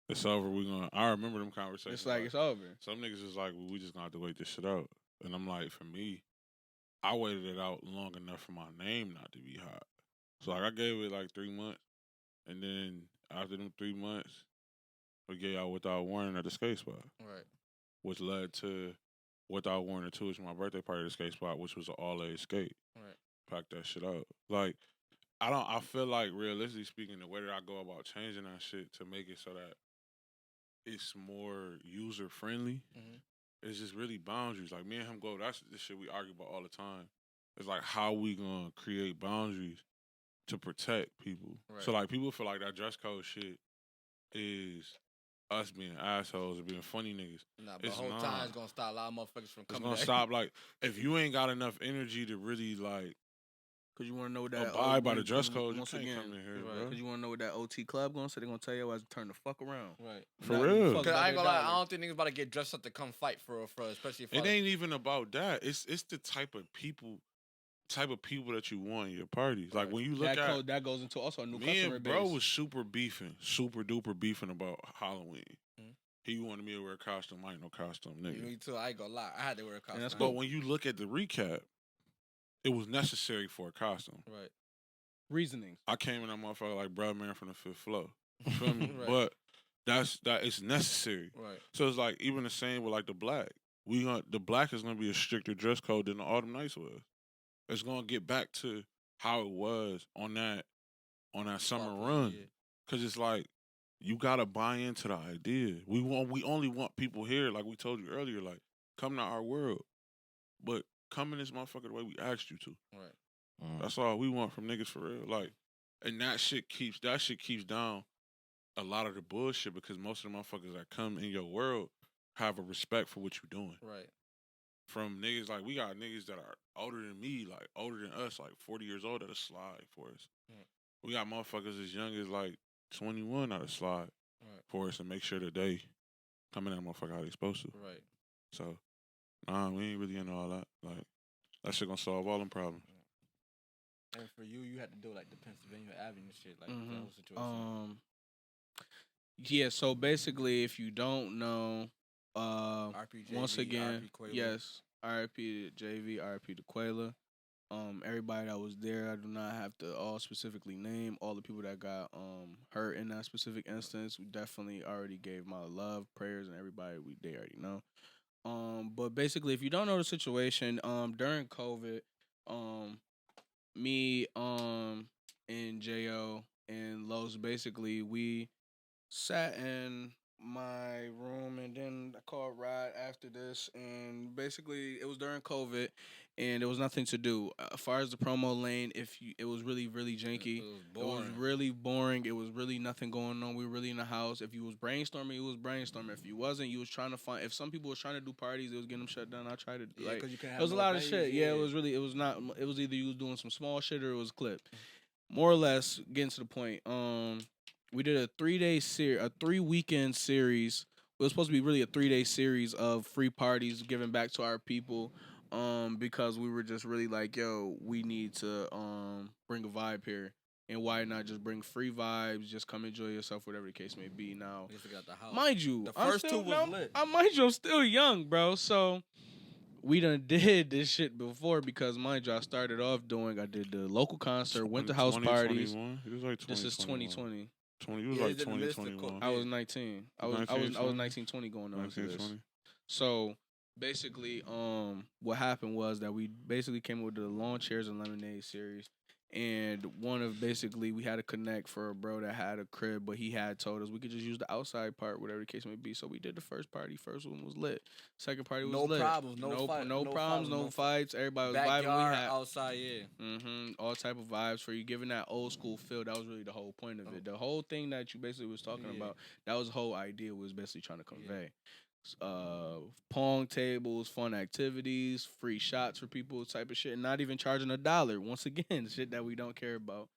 It's over. I remember them conversations. It's like, it's over. Some niggas is like, well, we just gonna have to wait this shit out. And I'm like, for me, I waited it out long enough for my name not to be hot. So, like, I gave it like 3 months. And then after them 3 months, we gave out Without Warning at the skate spot. Right. Which led to Without Warning 2, which was my birthday party at the skate spot, which was an all-age skate. Right. Pack that shit out. Like, I feel like, realistically speaking, the way that I go about changing that shit to make it so that it's more user-friendly, it's just really boundaries. Like, me and him that's the shit we argue about all the time. It's like, how we gonna create boundaries to protect people. Right. So, like, people feel like that dress code shit is us being assholes or being funny niggas. Nah, but It's the whole not. time it's gonna stop a lot of motherfuckers from It's coming gonna back. stop. Like, if you ain't got enough energy to really, like, Cause you want to know what that abide by the dress code, you once can't again, come in here, right. bro. Cause you want to know what that OT club gonna say. They're gonna tell you as turn the fuck around. Right. For Not real. fuck Cause I ain't gonna lie, $100. I don't think niggas about to get dressed up to come fight for especially if It ain't even about that. It's the type of people that you want in your parties. Like, Right. when you look That goes into also a new me customer and bro base. was super duper beefing about Halloween. He wanted me to wear a costume. I ain't no costume nigga. Me too. I ain't gonna lie. I had to wear a costume. that's But when you look at the recap, it was necessary for a costume. Right. reasonings. I came in that motherfucker like bruh man from the fifth floor. You feel me? Right. But that it's necessary. Right. So it's like even the same with like the black. The black is gonna be a stricter dress code than the Autumn Nights was. It's gonna get back to how it was on that summer run. Yeah. Cause it's like you gotta buy into the idea. We only want people here, like we told you earlier, like come to our world. But come in this motherfucker the way we asked you to. Right. That's all we want from niggas for real. Like, and that shit keeps down a lot of the bullshit because most of the motherfuckers that come in your world have a respect for what you're doing. Right. From niggas like we got niggas that are older than me, like older than us, like 40 years old that'll slide for us. Right. We got motherfuckers as young as like 21 that'll slide for us and make sure that they come in that motherfucker how they supposed to. Right. So, nah, we ain't really into all that. Like, that shit gonna solve all them problems. And for you, you had to do like the Pennsylvania Avenue shit, like that whole situation. Yeah, so basically, if you don't know, RP, once JV, again, RP, Quavo. yes, RIP to JV, RIP to Quayla. Everybody that was there, I do not have to all specifically name all the people that got hurt in that specific instance. We definitely already gave my love, prayers, and everybody they already know. But basically, if you don't know the situation, during COVID, me, and J.O. and Los, basically, we sat in my room and then I called Rod after this, and basically it was during COVID and there was nothing to do. As far as the promo lane, it was really, really janky. It was really boring. It was really nothing going on. We were really in the house. If you was brainstorming, it was brainstorming. If you wasn't, you was trying to find. If some people was trying to do parties, it was getting them shut down. I tried to Yeah, like. you can have It was a more lot of venues, shit. Yeah, it was really. It was not. It was either you was doing some small shit or it was clip. More or less, getting to the point. We did a 3-weekend series. It was supposed to be really a 3-day series of free parties giving back to our people. Because we were just really like, yo, we need to bring a vibe here. And why not just bring free vibes, just come enjoy yourself, whatever the case may be. Now, mind you, The first two was lit. Mind you, I'm still young, bro. So we done did this shit before because, mind you, I did the local concert, went to house parties. It was like 2021. This is 2020. It was like 2021. I was 19. I was 19, 20 going on to this. 20. So basically, what happened was that we basically came up with the Lawn Chairs and Lemonade series. And we had to connect for a bro that had a crib, but he had told us we could just use the outside part, whatever the case may be. So we did the first party. First one was lit. Second party was lit. No problems, no fights. Everybody was vibing. Backyard, outside, yeah. All type of vibes for you, giving that old school feel. That was really the whole point of it. The whole thing that you basically was talking about, that was the whole idea was basically trying to convey. Pong tables, fun activities, free shots for people, type of shit, and not even charging $1. Once again, shit that we don't care about.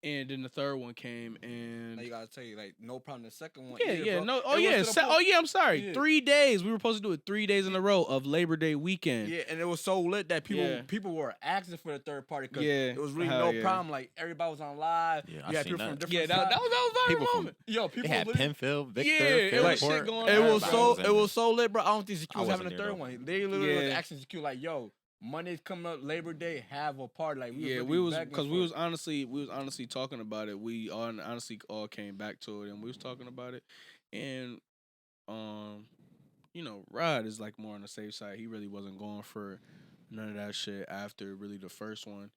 And then the third one came, and now you gotta tell you, like, no problem. The second one, bro. I'm sorry. Yeah. 3 days. We were supposed to do it 3 days in a row of Labor Day weekend. Yeah, and it was so lit that people were asking for the third party because it was really problem. Like everybody was on live. Yeah, you had people from different sides. That was a People viral from- moment. Yo, people They had literally- Penfield, Victor, it was Fairport. shit going on. It was so lit, bro. I don't think ZQ I was having wasn't a there, third though. one. They literally was asking ZQ like, "Yo, Monday's coming up, Labor Day, have a party." Like, we was honestly talking about it. We honestly all came back to it, and we was talking about it. And Rod is like more on the safe side. He really wasn't going for none of that shit after really the first one.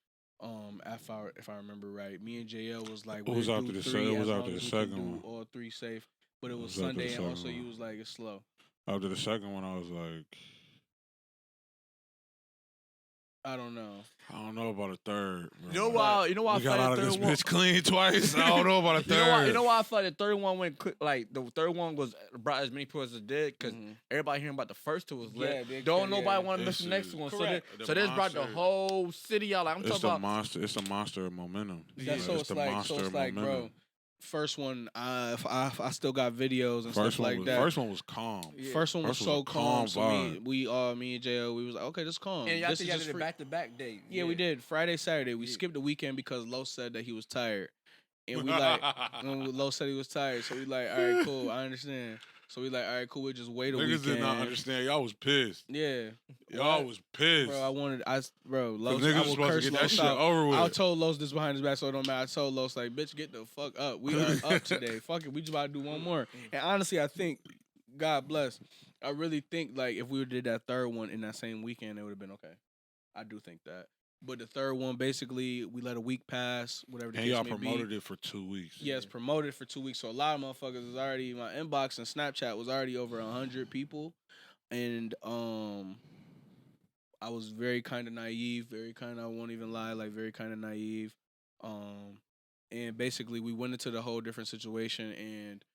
If I remember right, me and JL was like, It was we'll after do the three it was as long after the as we can second do one. all three safe. But it was It was after the Sunday, and also second you one. was like, it's slow. After the second one, I was like, I don't know. I don't know about a third. Bro. You know why? We I got felt out the of this third one. bitch clean twice. I don't know about a third. You know why I felt the third one went like the third one was brought as many people as it did because everybody hearing about the first two was lit. Nobody want to miss the next one. Correct. So this brought the whole city out. Like I'm It's talking the about. monster. It's a monster of momentum. So it's like, bro. First one, I still got videos and stuff like that. First one was calm. First one was so calm. So vibe. me and J.O., we was like, okay, this calm. And y'all this think y'all did it back-to-back day. Yeah, we did. Friday, Saturday. We skipped the weekend because Lo said that he was tired. And we like, when Lo said he was tired, so we like, all right, cool, I understand. So we like, all right, cool. We'll just wait a Niggas weekend. did not understand. Y'all was pissed. Yeah, Y'all was pissed. Bro, Los, niggas I was will supposed to curse get that Los shit out. over with. I told Los this behind his back, so it don't matter. I told Los, like, bitch, get the fuck up. We are up today. Fuck it. We just about to do one more. And honestly, I think, God bless, I really think, like, if we would did that third one in that same weekend, it would have been okay. I do think that. But the third one, basically, we let a week pass, whatever the And case y'all may promoted be. it for 2 weeks. Yes, promoted for 2 weeks. So a lot of motherfuckers was already, my inbox and Snapchat was already over 100 people. And I was very kind of naive, I won't even lie, like very kind of naive. And basically we went into the whole different situation and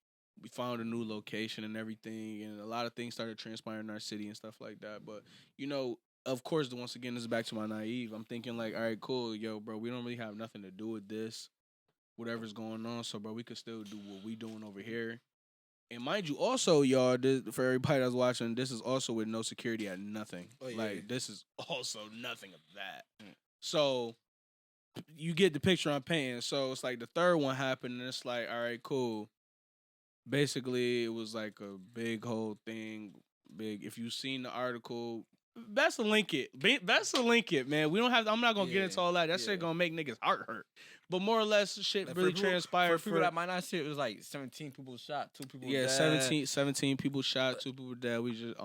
we found a new location and everything. And a lot of things started transpiring in our city and stuff like that. But, you know, of course, once again, this is back to my naive. I'm thinking like, all right, cool, yo, bro, we don't really have nothing to do with this, whatever's going on. So, bro, we could still do what we doing over here. And mind you, also, y'all, for everybody that's watching, this is also with no security at nothing. Oh, yeah. Like, this is also nothing of that. So, you get the picture I'm painting. So, it's like the third one happened, and it's like, all right, cool. Basically, it was like a big whole thing. Big. If you've seen the article, best to link it. Best to link it, man. We don't have. I'm not gonna get into all that. That shit gonna make niggas heart hurt. But more or less, shit Like, really for people- transpired. For people that might not see it, was like 17 people shot, 2 people dead. 17 people shot, 2 people dead. We just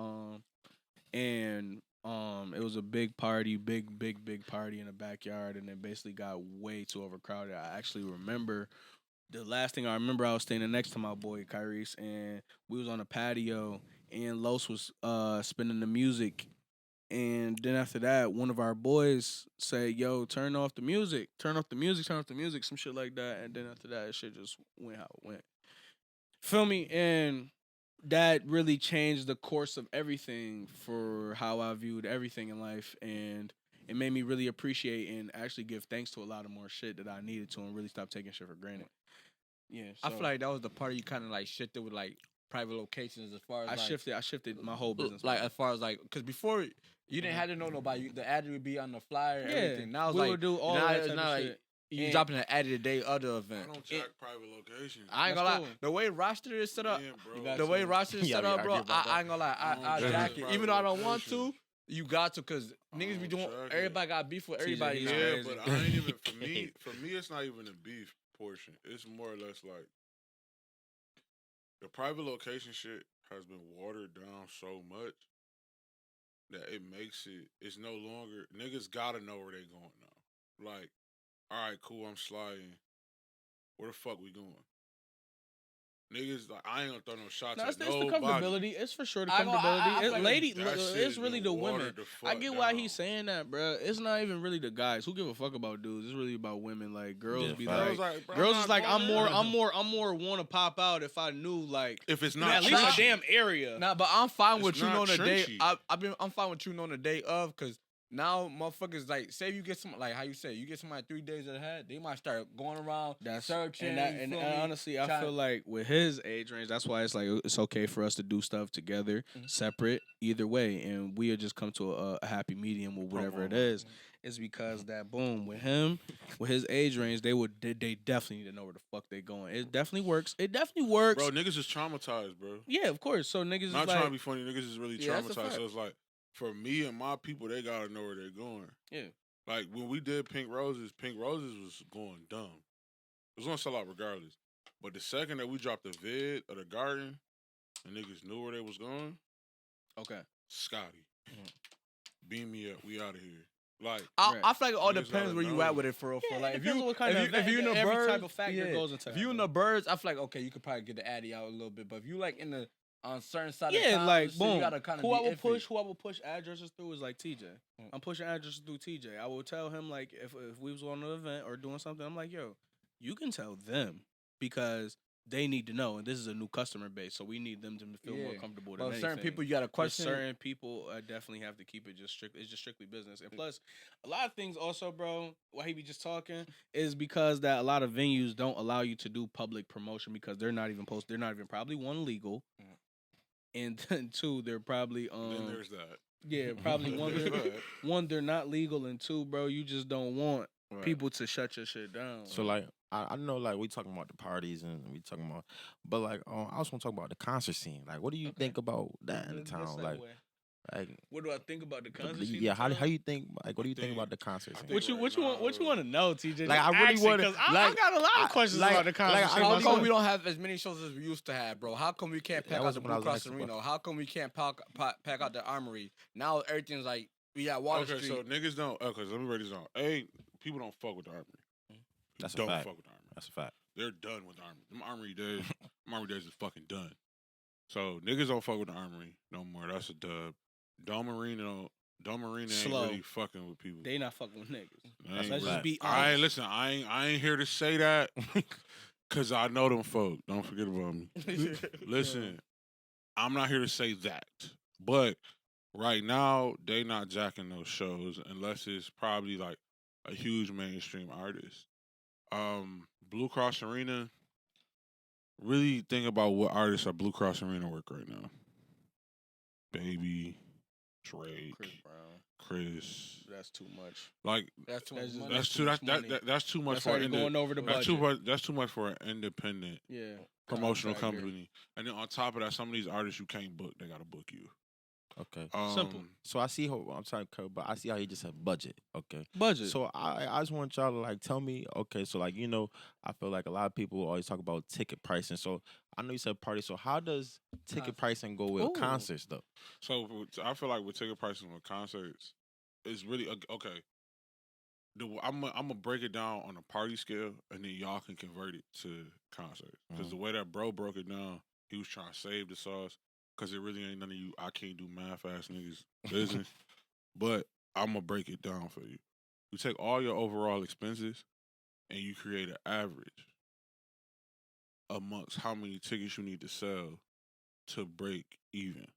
and it was a big party, big party in the backyard, and it basically got way too overcrowded. I actually remember. The last thing I remember, I was standing next to my boy Kyrese, and we was on a patio, and Los was spinning the music, and then after that, one of our boys said, "Yo, turn off the music, turn off the music, some shit like that." And then after that, shit just went how it went. Feel me? And that really changed the course of everything for how I viewed everything in life, and it made me really appreciate and actually give thanks to a lot of more shit that I needed to, and really stop taking shit for granted. Yeah, I so feel like that was the part you kind of like shifted with like private locations as far as I shifted my whole business. like as far as like because before you didn't have to know nobody. The ad would be on the flyer, Yeah, everything. Now it's we like would do all now that it's type not of like shit. you And- dropping an ad the day of the event. I don't track private locations. I ain't That's gonna lie. cool. The way Rochester is set up, Yeah, bro. You got the way to. Rochester is Yeah, set we up, bro, argue about I ain't gonna lie. I don't jack track it. Even though I don't private want to, locations. you got to because niggas be don't doing. track it. Everybody got beef with TJ, everybody. he's now. Yeah, crazy. but I ain't even for me, it's not even a beef portion. It's more or less like the private location shit has been watered down so much that it makes it's no longer niggas gotta know where they going now. Like, all right, cool, I'm sliding. Where the fuck we going? Niggas, like, I ain't gonna throw no shots No, at it's the nobody. comfortability. It's for sure the I comfortability. feel like Lady, that shit it's really been the watered women. the I fuck get why down. he's saying that, bro. It's not even really the guys. Who give a fuck about dudes? It's really about women. Like girls Yeah, be facts. like, bro, girls I'm is not like, I'm going more there. want to pop out if I knew like If it's at not least a trenchy. damn area. Nah, but I'm fine It's with you not knowing the day. trenchy. I'm fine with you knowing the day of because now motherfuckers like say you get some like how you say you get somebody 3 days ahead, they might start going around searching. And you feel me? honestly, I Trying- feel like with his age range, that's why it's like it's okay for us to do stuff together, separate, either way, and we'll just come to a happy medium with whatever it is. It's because that boom with him, with his age range, they definitely need to know where the fuck they going. It definitely works. Bro, Niggas is traumatized, bro. Yeah, of course. So niggas Not is trying like, to be funny, niggas is really Yeah, that's a traumatized. fact. So it's like, for me and my people, they gotta know where they're going. yeah. Like when we did Pink Roses was going dumb. It was gonna sell out regardless. But the second that we dropped the vid of the garden, and niggas knew where they was going, Okay. Scotty, beam me up, we out of here. Like, I feel like it all Niggas depends gotta where you know. at with it for real. Yeah, Like it if depends you on what kind of if you in the every birds, type of factor goes into if that, you in bro. the birds, I feel like okay, you could probably get the addy out a little bit. But if you like in the on certain side of Yeah, town, like shit, boom. you gotta kind of Who I will push addresses through is like TJ. I'm pushing addresses through TJ. I will tell him like if we was on an event or doing something, I'm like, yo, you can tell them because they need to know, and this is a new customer base, so we need them to feel more Yeah. comfortable. But Than certain anything. people you gotta With question. certain people, I definitely have to keep it just strict. It's just strictly business, and plus, a lot of things also, bro. Why he be just talking is because that a lot of venues don't allow you to do public promotion because they're not even They're not even probably one legal, and then two, they're probably then there's that. yeah, probably one. They're not legal, and two, bro, you just don't want Right. people to shut your shit down. So like I know like we talking about the parties and we talking about, but like I also want to talk about the concert scene. Like, what do you Okay. think about that in the Good town? Like, what do I think about the concert scene? yeah, in how town? you think? Like, what do you think about the concert scene? What you right what you want? What you now- want to know, TJ? Like, I really want wanna- I like, got a lot of I- questions like- about the concert like, I scene. How really come wanna- we don't have as many shows as we used to have, bro? How come we can't pack That out was the what I Blue was Cross asking Arena? about. How come we can't pack out the Armory? Now everything's like we got Water Okay, Street. so niggas don't. Okay, so let me write this down. People don't fuck with the Armory. People That's a don't fact. fuck with the Armory. That's a fact. They're done with the Armory. Them Armory days, Armory days is fucking done. So niggas don't fuck with the Armory no more. That's a dub. Dome Arena ain't Slow. really fucking with people. They not fucking with niggas. They That's ain't a Let's fact. just be I ain't honest. listen. I ain't here to say that because I know them folk. Don't forget about me. Listen, I'm not here to say that, but right now they not jacking those shows unless it's probably like a huge mainstream artist. Blue Cross Arena. Really think about what artists at Blue Cross Arena work right now. Baby, Drake, Chris Brown. Chris. That's too much. Like That's too That's much just- money. that's too too much that, money. that's too much That's for already an going over the that's budget. that's too much for an independent Yeah. promotional Contractor. company. And then on top of that, some of these artists you can't book, they gotta book you. Okay. Simple. So I see how I'm sorry, Kurt, but I see how he just said budget. Okay. Budget. So I just want y'all to like tell me, okay, so like I feel like a lot of people always talk about ticket pricing. So I know you said party. So how does ticket Concert. pricing go with Ooh. concerts though? So I feel like with ticket pricing with concerts, it's really okay. I'm gonna break it down on a party scale, and then y'all can convert it to concerts. Because the way that bro broke it down, he was trying to save the sauce. Because it really ain't none of you. I can't do math ass niggas business. But I'm gonna break it down for you. You take all your overall expenses, and you create an average amongst how many tickets you need to sell to break even.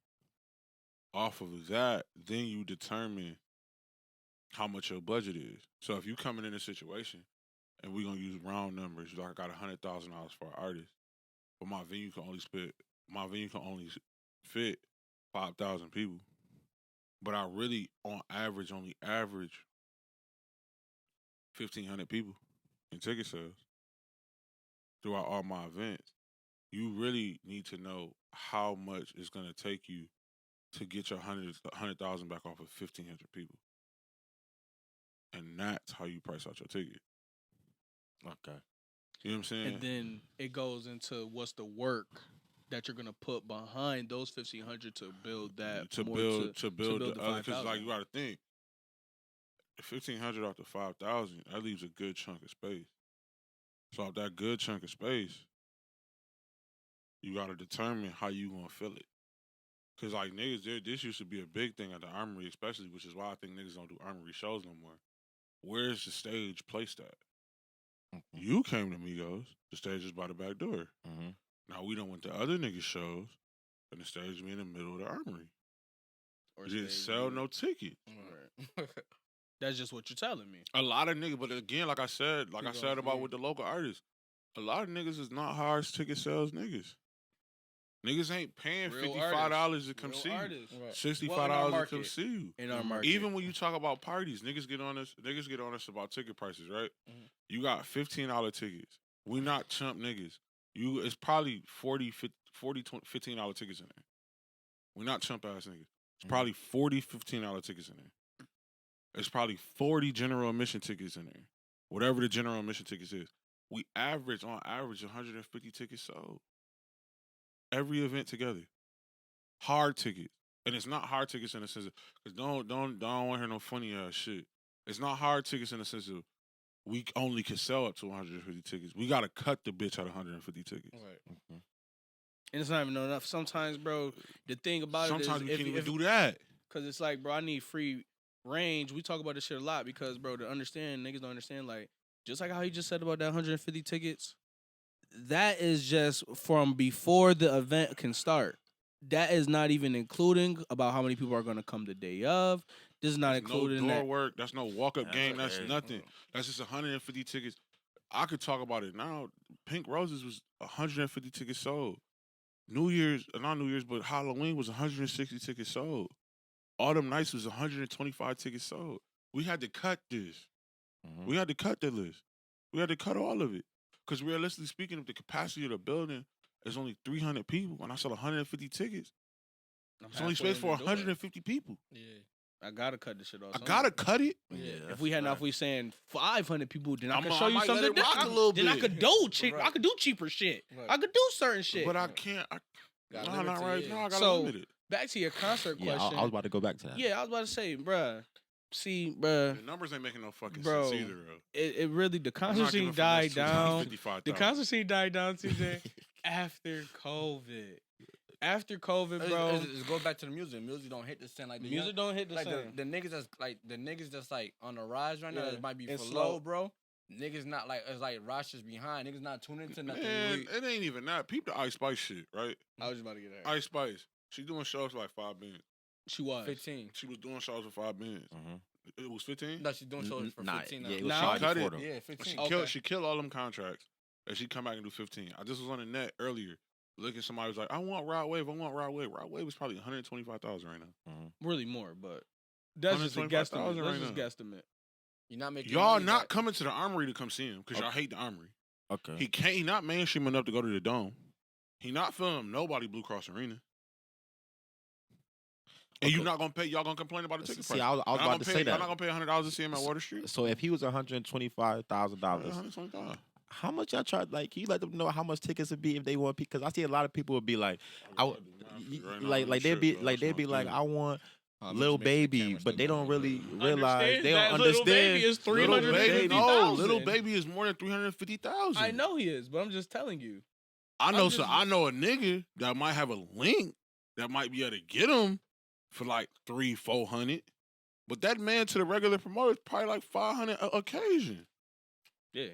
Off of that, then you determine how much your budget is. So if you coming in a situation, and we're gonna use round numbers, like I got $100,000 for an artist, but my venue can only fit 5,000 people. But I really, on average, only average 1,500 people in ticket sales throughout all my events. You really need to know how much it's gonna take you to get your 100,000 back off of 1,500 people. And that's how you price out your ticket. Okay. You know what I'm saying? And then it goes into what's the work that you're gonna put behind those 1,500 to build that to more build to the other, because 5,000. like you got to think, 1,500 off the 5,000, that leaves a good chunk of space. So off that good chunk of space, you got to determine how you gonna fill it. Cause like niggas, this used to be a big thing at the Armory, especially, which is why I think niggas don't do Armory shows no more. Where's the stage placed at? You came to Migos, the stage is by the back door. Mm-hmm. Now we done went to other niggas' shows, and the stage be in the middle of the Armory. Or You didn't stage sell view. no ticket. Right. That's just what you're telling me. A lot of niggas, but again, like I said Keep about going. with the local artists, a lot of niggas is not hard ticket sales niggas. Niggas ain't paying Real $55 to come Real see you. artists. Right. $65 Well, in our to come market. see you. In our market. Even when you talk about parties, niggas get on us about ticket prices, right? Mhm. You got $15 tickets. We not chump niggas. It's probably $40, $15 tickets in there. We not chump ass niggas. It's probably $40, $15 tickets in there. It's probably 40 general admission tickets in there. Whatever the general admission tickets is. We on average 150 tickets sold. Every event together. Hard tickets. And it's not hard tickets in the sense of, because don't want to hear no funny ass shit. It's not hard tickets in the sense of we only can sell up to 150 tickets. We got to cut the bitch out of 150 tickets. Right. Mm-hmm. And it's not even enough. Sometimes, bro, the thing about Sometimes it we is can't even do that. Because it's like, bro, I need free range. We talk about this shit a lot because, bro, to understand, niggas don't understand, like, just like how he just said about that 150 tickets, that is just from before the event can start. That is not even including about how many people are going to come the day of. This is not That's included no in door that. work. That's no walk-up That's game. That's okay. nothing. That's just 150 tickets. I could talk about it now. Pink Roses was 150 tickets sold. Not New Year's, but Halloween was 160 tickets sold. Autumn Nights was 125 tickets sold. We had to cut this. Mhm. We had to cut the list. We had to cut all of it. Because realistically speaking, if the capacity of the building is only 300 people and I sell 150 tickets, it's only space for 150 people. Yeah. I gotta cut the shit off. I gotta cut it. Yeah. If we had if we saying 500 people, then I could I show you might let something it rock different. a little Then I bit. could do cheap. Right. I could do cheaper shit. Right. I could do certain shit. But I can't. Got Nah, not liberty, right yeah. now. I gotta So- limit it. Back to your concert Yeah, question. I was about to go back to that. Yeah, I was about to say, bruh. See, bruh, The numbers ain't making no fucking Bro, sense either, though. it really the I'm concert not scene giving died finesse down. 255,000. The concert scene died down, TJ, after COVID. After COVID, bro. It goes back to the music. Music don't hit the same like the Music don't hit the like same. the niggas that's like on the rise right now. Yeah, It might be for it's low, slow. bro. Niggas not like it's like Rochester's behind. Niggas not tuning into nothing. Man, it ain't even that. Peep the Ice Spice shit, right? I was just about to get there. Ice Spice. She doing shows for like 5 minutes. She was. 15. She was doing shows for 5 minutes. Mhm. It was 15. No, she's doing shows for Nah, 15 now. yeah, it was Now- shot Cut before it. them. Yeah, 15. She Okay. killed. She killed all them contracts, and she come back and do 15. I just was on the net earlier, looking. Somebody was like, "I want Rod Wave. I want Rod Wave." Rod Wave was probably 125,000 right now. Really more, but that's just a 125,000 guesstimate. right That's just guesstimate. You're not making Y'all money not back. coming to the Armory to come see him because y'all hate the Armory. Okay. He can't. He not mainstream enough to go to the Dome. He not filming nobody Blue Cross Arena. And you Okay. not gonna pay? Y'all gonna complain about the ticket See, price? I was Y'all about gonna to pay- say Y'all that. not gonna pay $100 to see him at Water Street? So if he was $125,000, 125. how much y'all charge? Like, can you let them know how much tickets would be if they want? Because I see a lot of people would be like, like they'd be like, I want Lil Baby, but they don't really realize they don't Lil Baby understand. is Little baby, no, 350,000. Little Baby is more than 350,000. I know he is, but I'm just telling you. I know. I'm So just- I know a nigga that might have a link that might be able to get him for like 300-400. But that man to the regular promoter is probably like 500 a occasion. Yeah,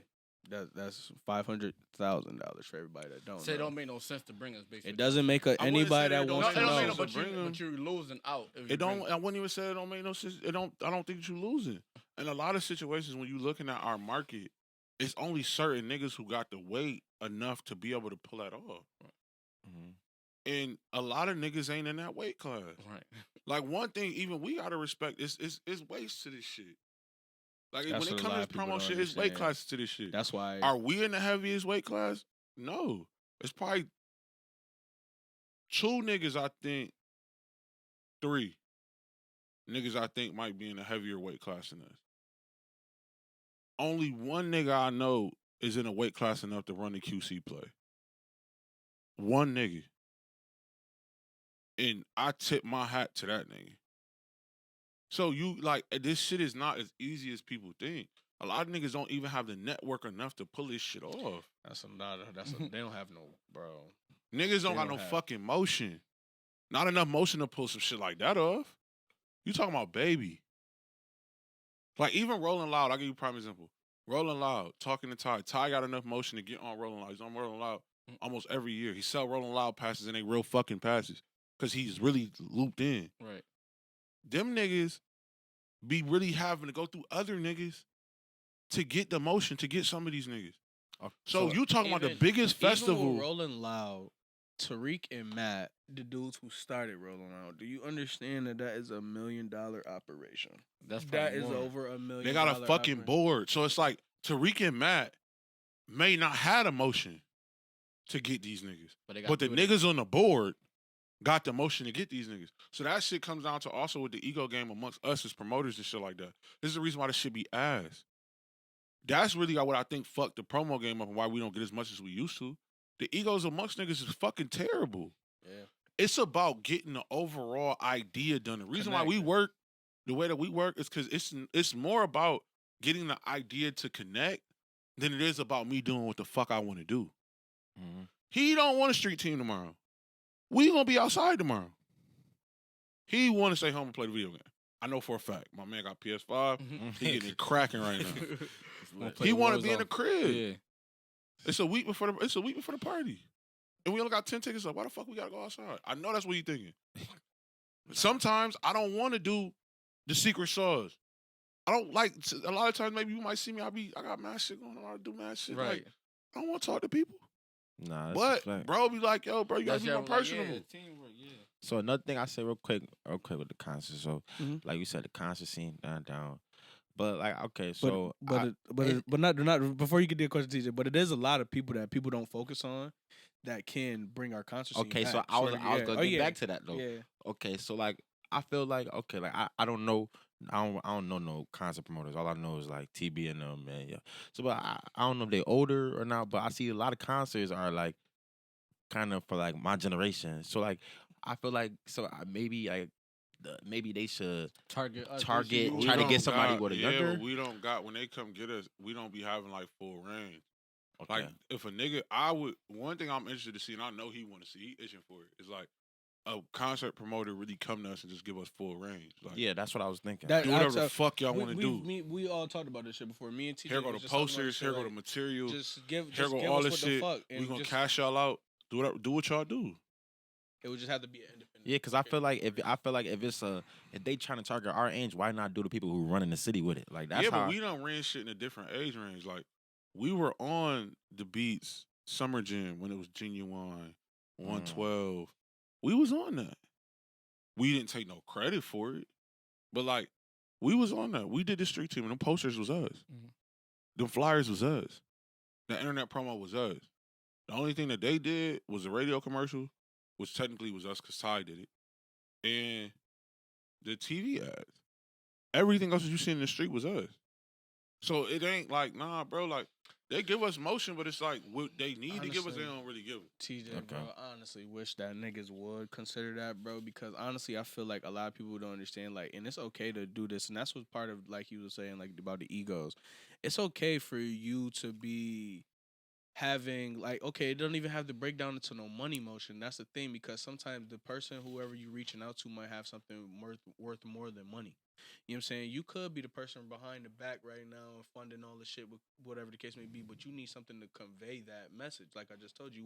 that's $500,000 for everybody that don't. Say it know. don't make no sense to bring us. Basically, It doesn't make wouldn't say anybody it that don't No, wants it to don't make make know. no, sense. Bring 'em. but you're losing out. If you It don't. bring- I wouldn't even say it don't make no sense. It don't. I don't think that you losing. In a lot of situations, when you looking at our market, it's only certain niggas who got the weight enough to be able to pull that off. Mhm. And a lot of niggas ain't in that weight class. Right. Like one thing, even we gotta respect is weights to this shit. Like That's when what it a lot comes of to people promo don't shit, it's weight understand. classes to this shit. That's why. Are we in the heaviest weight class? No. It's probably 2 niggas, I think, 3 niggas I think might be in a heavier weight class than us. Only 1 nigga I know is in a weight class enough to run the QC play. 1 nigga. And I tip my hat to that nigga. So you like this shit is not as easy as people think. A lot of niggas don't even have the network enough to pull this shit off. They don't have no, bro. Niggas don't They got don't no have- fucking motion. Not enough motion to pull some shit like that off. You talking about Baby. Like even Rolling Loud, I'll give you a prime example. Rolling Loud, talking to Ty. Ty got enough motion to get on Rolling Loud. He's on Rolling Loud almost every year. He sell Rolling Loud passes and they real fucking passes. Cause he's really looped in. Right. Them niggas be really having to go through other niggas to get the motion, to get some of these niggas. So you talking about the even- biggest festival. Even with Rolling Loud, Tariq and Matt, the dudes who started Rolling Loud, do you understand that is $1 million operation? That's That probably is more. over $1 million. They got a fucking board. So it's like Tariq and Matt may not had a motion to get these niggas. But, But the niggas on the board got the motion to get these niggas. So that shit comes down to also with the ego game amongst us as promoters and shit like that. This is the reason why this shit be ass. That's really what I think fucked the promo game up and why we don't get as much as we used to. The egos amongst niggas is fucking terrible. Yeah. It's about getting the overall idea done. The reason why we Connecting. work the way that we work is because it's more about getting the idea to connect than it is about me doing what the fuck I want to do. Mhm. He don't want a street team tomorrow. We gonna be outside tomorrow. He want to stay home and play the video game. I know for a fact. My man got PS5. He getting it cracking right now. He want to be in the crib. Yeah. It's a week before the party, and we only got 10 tickets up. Why the fuck we gotta go outside? I know that's what you thinking. Sometimes I don't want to do the secret sauce. I don't like a lot of times. Maybe you might see me. I got mad shit going on. I do mad shit. Right. Like, I don't want to talk to people. Nah, that's a But fact. bro, be like, yo, bro, you gotta That's be more your, like, personable. yeah, teamwork, yeah. So another thing I say real quick with the concert. So Mhm. like you said, the concert scene down. But like, okay, so but not before you get to the question, TJ. But it is a lot of people that people don't focus on that can bring our concert scene okay, back. so I was gonna get yeah. back to that though. Yeah. Okay, so like I feel like okay, like I don't know. I don't know no concert promoters. All I know is like TB and them, man. Yeah. So, but I don't know if they're older or not. But I see a lot of concerts are like kind of for like my generation. So like I feel like maybe like maybe they should Target try to We get don't somebody got- with a yeah, younger. but we don't got when they come get us. We don't be having like full range. Okay. Like if a nigga, one thing I'm interested to see, and I know he want to see, he itching for it. Is like a concert promoter really come to us and just give us full range. Like, Yeah, that's what I was thinking. That- do whatever so the fuck y'all want to do. We all talked about this shit before. Me and TJ. Here go was the just talking about posters. this shit, Here go like, the material. Just give. Here Just go give all us this what shit. the fuck. We and gonna just- cash y'all out. Do what y'all do. It would just have to be an independent. Yeah, because I feel like if they trying to target our age, why not do the people who run in the city with it? Like that's Yeah, how. but we done ran shit in a different age range. Like we were on the beats Summer Jam when it was Genuine, 112. We was on that. We didn't take no credit for it, but like we was on that. We did the street team, and them posters was us. Them flyers was us. The internet promo was us. The only thing that they did was a radio commercial, which technically was us because Ty did it, and the TV ads. Everything else that you see in the street was us. So it ain't like, nah, bro, like, they give us motion, but it's like, what they need to give us, they Honestly, don't really give it. TJ, bro, I honestly wish that niggas would consider that, bro, because honestly, I feel like a lot of people don't understand, like, and it's okay to do this, and that's what part of, like you were saying, like, about the egos. It's okay for you to be having, like, okay, it doesn't even have to break down into no money motion. That's the thing, because sometimes the person, whoever you reaching out to, might have something worth more than money. You know what I'm saying? You could be the person behind the back right now and funding all the shit, whatever the case may be, but you need something to convey that message. Like I just told you,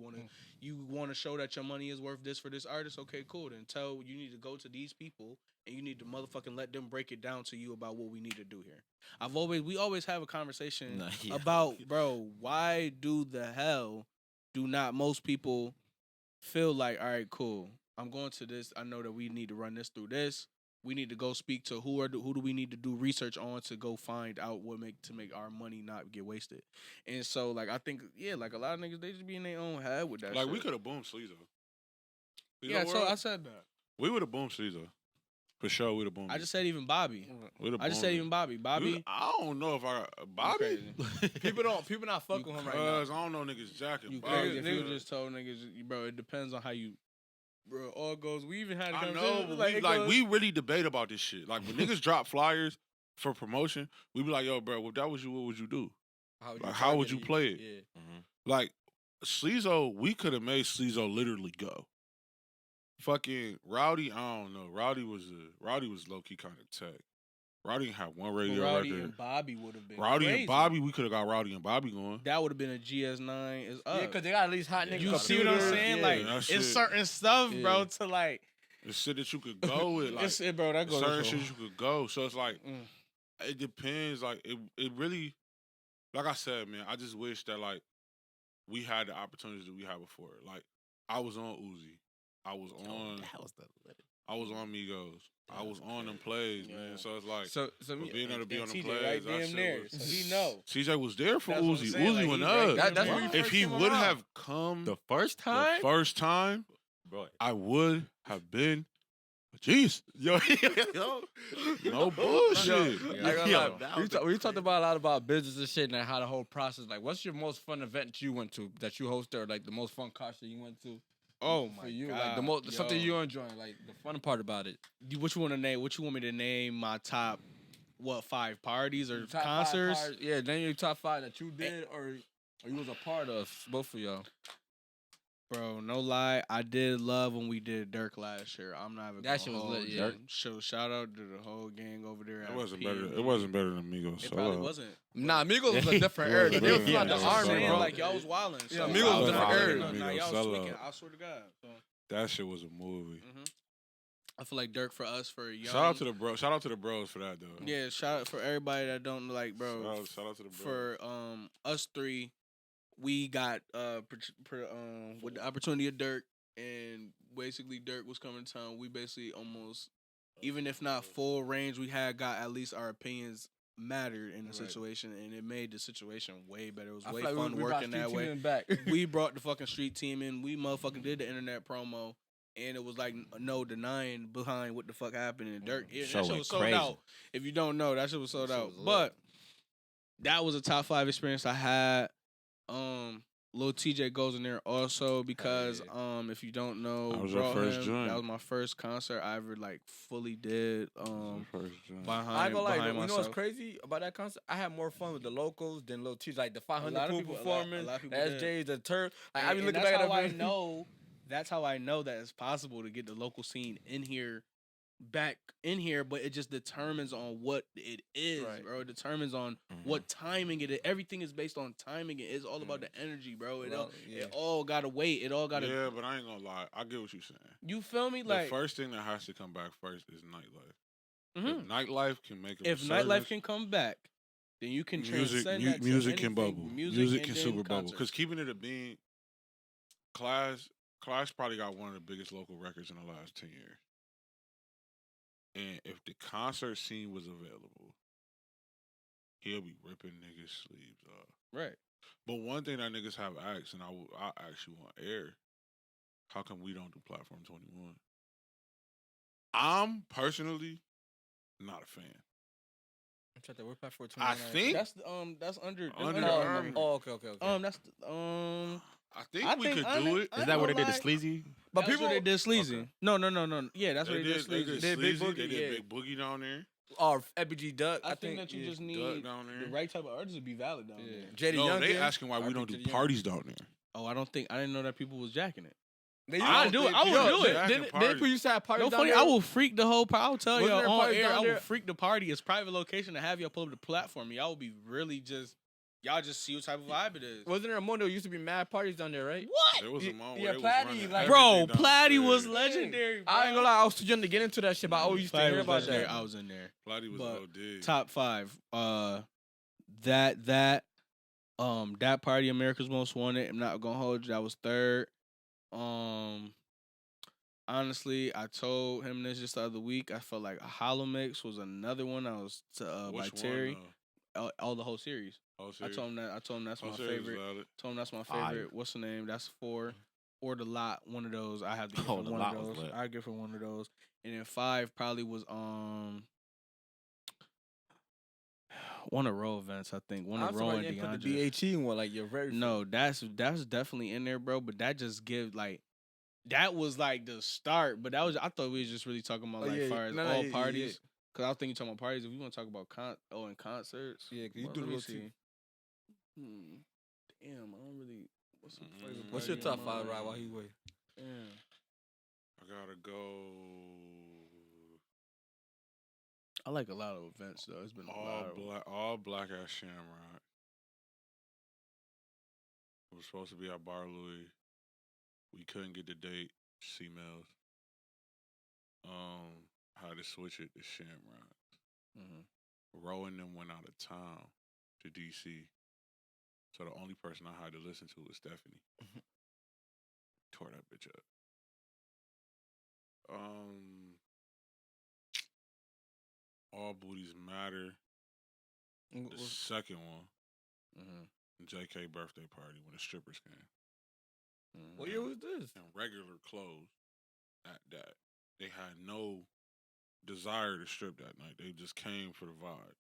you want to show that your money is worth this for this artist. Okay, cool. Then you need to go to these people and you need to motherfucking let them break it down to you about what we need to do here. We always have a conversation about, bro, why do the hell do not most people feel like, all right, cool, I'm going to this. I know that we need to run this through this. We need to go speak to who do we need to do research on to go find out to make our money not get wasted. And so, like, I think, yeah, like a lot of niggas, they just be in their own head with that. Like, shit. we could have boomed Sleezo. Yeah, so I said that. We would have boomed Sleezo. For sure, we'd have boomed. I just said even Bobby. I just said even Bobby. Bobby. I don't know if Bobby. People not fucking with him right now. Cause I don't know niggas jacking. You Bobby, crazy if you just told niggas, bro, it depends on how you, bro, all goes. We even had a I conversation. know, but we really debate about this shit. Like when niggas drop flyers for promotion, we be like, yo, bro, if that was you, what would you do? How would you play it? Yeah. Like Sleezo, we could have made Sleezo literally go. Fucking Rowdy, I don't know. Rowdy was low key kind of tech. Rowdy had one radio Rowdy record. and Bobby would have been Rowdy crazy. and Bobby, we could have got Rowdy and Bobby going. That would have been a GS9 is up. Yeah, because they got at least hot niggas. You up see what I'm there. saying? Yeah. Like, that's it's it. certain stuff, bro, Yeah. to like. It's shit that you could go with. Like, It's it, bro. That goes. certain shit you could go. So it's like, Mm. it depends. Like, it really, like I said, man, I just wish that, like, we had the opportunities that we had before. Like, I was on Uzi. I was on Migos. I was on them plays, man. So it's like, So but being able to be on them TJ plays, right that damn shit there, was- so he know. TJ was there for That's what I'm Uzi. saying, Uzi like, went he up. right there. That's when you If first he came would around. have come The first the time, first time, bro. I would have been a genius. Yo, No bullshit. I ain't gonna lie. We talked about a lot about business and shit and how the whole process. Like, what's your most fun event that you went to, that you hosted, or like the most fun concert you went to? Oh For my you, god, like the most something yo. you're enjoying, like the fun part about it. What you want to name? What you want me to name? My top, 5 parties or Top five concerts? parts- yeah, then your top 5 that you did or you was a part of, both of y'all. Bro, no lie, I did love when we did Dirk last year. I'm not even. That gonna shit was hold lit, you. yeah. So shout out to the whole gang over there. It at wasn't PM. better. It wasn't better than Migos. It So, probably wasn't. Nah, Migos was a different era. They was Yeah, like the that's what I'm army, saying. bro. Like y'all was wilding. Yeah, so Migos I was was different like, era. Nah, Migos y'all sell was tweaking. out. I swear to God. So, that shit was a movie. I feel like Dirk for us for young. Shout out to the bro. Shout out to the bros for that though. Yeah, shout out for everybody that don't like, bro. Shout out to the bros. For us three, we got with the opportunity of Dirk, and basically Dirk was coming to town. We basically almost, even if not full range, we had got at least our opinions mattered in the Right. situation, and it made the situation way better. It was I way feel like fun we brought working street that way. teaming back. We brought the fucking street team in. We motherfucking did the internet promo, and it was like no denying behind what the fuck happened. And Dirk, that Show shit went was sold crazy. out. If you don't know, that shit was sold That shit out. was lit. But that was a top 5 experience I had. Lil Teejay goes in there also because if you don't know, That was your brought first him, joint. that was my first concert I ever like fully did. First joint. Behind, I ain't gonna lie, behind you know myself. what's crazy about that concert? I had more fun with the locals than Lil T's, like the lot 500 of pool people- a performance, lot of the people did. SJs, the Turf. Like, I be And looking that's back at how I them. know. That's how I know that it's possible to get the local scene in here, back in here, but it just determines on what it is, Right. bro. It determines on Mm-hmm. what timing it is. Everything is based on timing. It is all about the energy, bro. Well, yeah. It all gotta wait. It all gotta. Yeah, but I ain't gonna lie. I get what you're saying. You feel me? The Like first thing that has to come back first is nightlife. mhm. If nightlife can make a If nightlife can come back, then you can transcend that to music can anything. bubble. Music Music and can then super bubble. concerts. Because keeping it a being, Clash probably got one of the biggest local records in the last 10 years. And if the concert scene was available, he'll be ripping niggas' sleeves off. Right. But one thing that niggas have asked, and I ask you on air, how come we don't do Platform 21? I'm personally not a fan. Check that. We're platform I 29. think That's under Under Oh, Armour. oh, okay. that's I think I we think could I do think- it. I Is that what they ain't did to gonna Sleazy? But That's people, what they did sleazy. Okay. No. Yeah, that's what they did They sleazy. did Big Sleazy. Boogie, They did yeah. Big Boogie down there. or FBG Duck. I think that you yeah. just Duck need down there. the right type of artist to be valid down Yeah. there. JD No, Young. they asking why we RP don't do JD Young. parties down there. Oh, I didn't know that people was jacking it. They I used to don't it. think I would people do it. jacking Didn't parties. people used to have parties No down funny. there? I will freak the whole. I'll tell Wasn't y'all there on parties air. down I will there? freak the party. It's private location to have y'all pull up the platform. Y'all will be really just. Y'all just see what type of vibe it is. Wasn't there a moment there used to be mad parties down there, right? What? There was a Yeah, moment yeah, where they Platty, was running like- Bro, everything Platty was downstairs. legendary. Bro. I ain't gonna lie, I was too young to get into that shit, but I always used to Platty hear was about legendary. that. I was in there. Platty was But OD. Top 5. That party, America's Most Wanted. I'm not gonna hold you. That was 3rd. Honestly, I told him this just the other week. I felt like a Hollow Mix was another one. I was by Which Terry. one, All the whole series. though? Whole I series? told him that's Whole my series was favorite. valid. Told him that's my Fire. favorite. What's the name? That's 4. Or the lot. One of those. I have to give Oh, him The one Lot of was those. lit. I give him one of those. And then 5 probably was one of Row events. I think one I'm of Row surprised and you didn't put DeAndre. the BHE one, like you're very No, that's definitely in there, bro. But that just gives like. That was like the start, but I thought we was just really talking about Oh, like yeah, far as no, all yeah, parties. Cause I was thinking talking about parties. If we want to talk about concerts, Yeah, 'cause you well, do let the me little see. Damn, I don't really. What's some flavor What's party your in top 5 mind? right while he wait? Damn. I gotta go. I like a lot of events though. It's been a lot of All black ass Shamrock. It was supposed to be at Bar Louie. We couldn't get the date. C-Mills. Had to switch it to Shamrock. Row and them went out of town to DC. So the only person I had to listen to was Stephanie. Tore that bitch up. All Booties Matter. The second one, JK birthday party when the strippers came. What year was this? And regular clothes at that. They had no desire to strip that night. They just came for the vibe.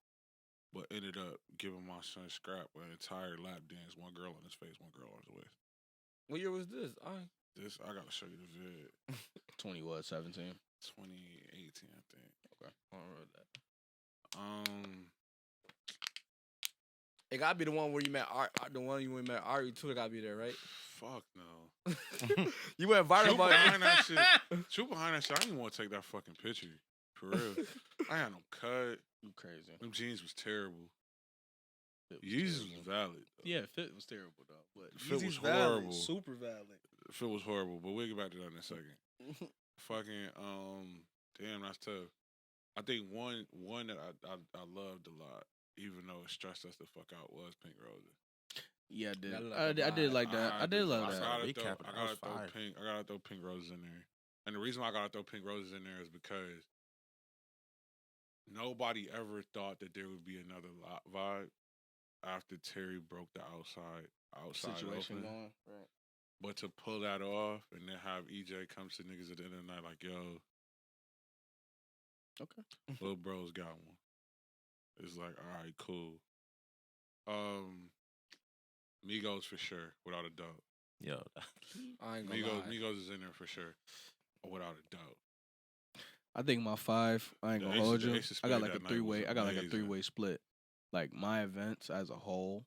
But ended up giving my son Scrap an entire lap dance. One girl on his face, one girl on his waist. What year was this? I gotta show you the vid. 17. 2018, I think. Okay, I don't remember that. It gotta be the one where you met the one you met Ari too. It gotta be there, right? Fuck no. You went viral Truth about behind it. that shit. Truth behind that shit. I didn't even want to take that fucking picture. For real. I had no cut. You crazy. Them jeans was terrible. Fit was Yeezus terrible. was valid. Though. Yeah, fit was terrible though. But Fit was Yeezy's valid, horrible. super valid. Fit was horrible, but we'll get back to that in a second. Fucking damn, that's tough. I think one that I loved a lot, even though it stressed us the fuck out, was Pink Roses. Yeah, I did. That look I did alive. like that. I did love I that. gotta Recap throw, it, I that was gotta throw fire. pink. I gotta throw Pink Roses in there, and the reason why I gotta throw Pink Roses in there is because nobody ever thought that there would be another vibe after Terry broke the outside Situation open. going. Right. But to pull that off and then have EJ come to niggas at the end of the night like, yo, Okay. little bro's got one. It's like, all right, cool. Migos for sure, without a doubt. Yo, I ain't gonna lie. Migos is in there for sure, without a doubt. I think my 5. I ain't The gonna Ace- hold the you. Ace of I got Spades like a that night 3-way. was I got like a amazing. 3-way split. Like my events as a whole.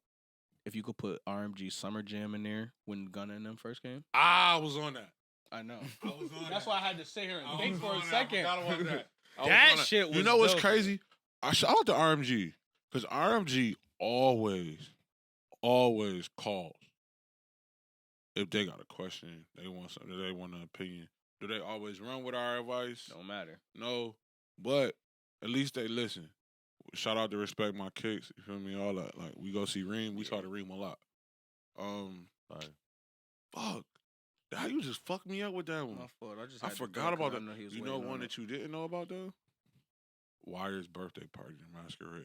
If you could put RMG Summer Jam in there when Gunna and them first came. I was on that. I know. I was on That's that. why I had to sit here I and think was for a on that. I second. forgot about that. I was That on shit was You know what's dope. crazy? I shout out to RMG because RMG always calls if they got a question, they want something, they want an opinion. Do they always run with our advice? Don't matter. No, but at least they listen. Shout out to Respect My Kicks. You feel me? All that. Like we go see Reem. We talk to Reem a lot. Fuck. How you just fucked me up with that one? My fault. I forgot about that. You know one that you didn't know about though? Wire's birthday party in Masquerade.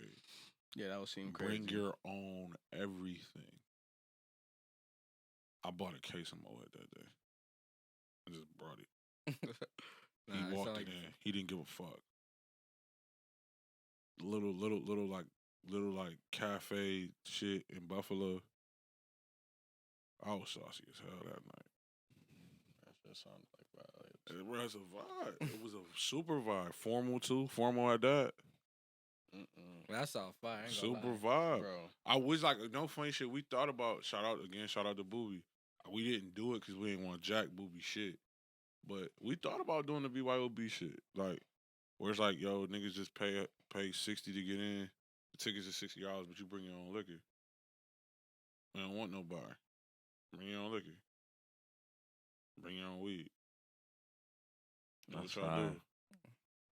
Yeah, that was seem crazy. Bring your own everything. I bought a case of Moet that day. I just brought it. Nah, He it walked sound in like- there. He didn't give a fuck. Little like cafe shit in Buffalo. I was saucy as hell that night. That shit sounded like violence. It was a vibe. It was a super vibe. Formal too. Formal at that. That's all fire. I ain't gonna Super lie. vibe. Bro. I was like, no funny shit. We thought about shout out to Booby. We didn't do it because we didn't want to jack Booby shit. But we thought about doing the BYOB shit. Like, where it's like, yo, niggas just pay $60 to get in. The tickets are $60, but you bring your own liquor. We don't want no bar. Bring your own liquor. Bring your own weed. That's What y'all fire. do?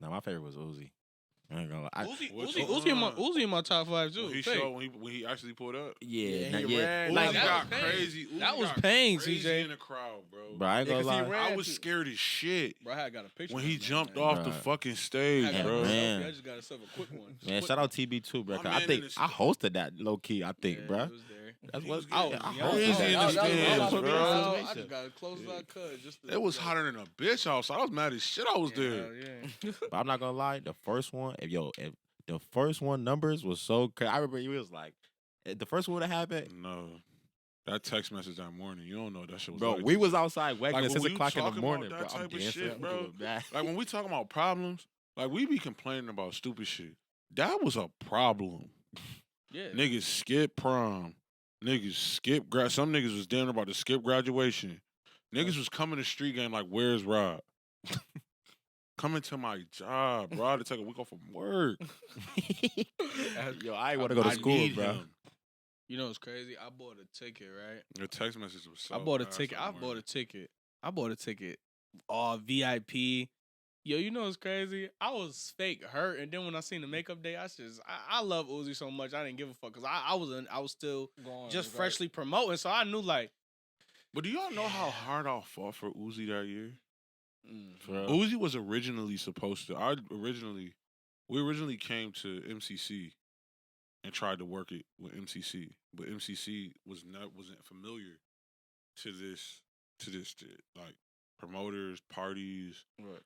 Now my favorite was Uzi. I ain't gonna lie. Uzi in my top 5 too. When he Fake. showed, when he actually pulled up. Yeah, he ran. Uzi Like, that got was pain. crazy. Uzi That was got pain, crazy TJ. in the crowd, bro. Bro, I ain't Yeah, gonna 'cause he lie. ran. I was scared as shit Bro, I got a picture when of he him, jumped man. off the Bruh. fucking stage, I got bro. a man. selfie. I just got myself a quick one. Man, shout out TB2, bro. My 'cause man I think in the I hosted that low key. I think, Yeah, bro. it was there. That's He what was I getting hosted crazy that. in the That was stands, my bro. situation. I just got as close as I could. Just to, It was hotter than a bitch outside. I was mad as shit I was there. Yeah. But I'm not gonna lie, the first one, if the first one numbers was so crazy. I remember you was like, the first one that happened, No. That text message that morning, you don't know what that shit was bro. like. We was outside waking Like, at when 6 you o'clock in the talking about morning, that bro. type I'm of dancing, shit, I'm bro. doing bad. Like, when we talking about problems, like, we be complaining about stupid shit. That was a problem. Yeah. Niggas skip prom. Niggas skip grad. Some niggas was damn about to skip graduation. Niggas was coming to street game like, where's Rob? Coming to my job, bro, to take a week off from work. Yo, I ain't want to go to I school, need bro. him. You know what's crazy? I bought a ticket, right? Your text message was so I bought a fast ticket. that I bought morning. a ticket. I bought a ticket. All VIP. Yo, you know what's crazy? I was fake hurt, and then when I seen the makeup day, I love Uzi so much. I didn't give a fuck because I was still just freshly promoting, so I knew like. But do y'all know how hard I fought for Uzi that year? For real. Uzi was originally supposed to. We originally came to MCC and tried to work it with MCC, but MCC wasn't familiar to this shit. Like promoters, parties,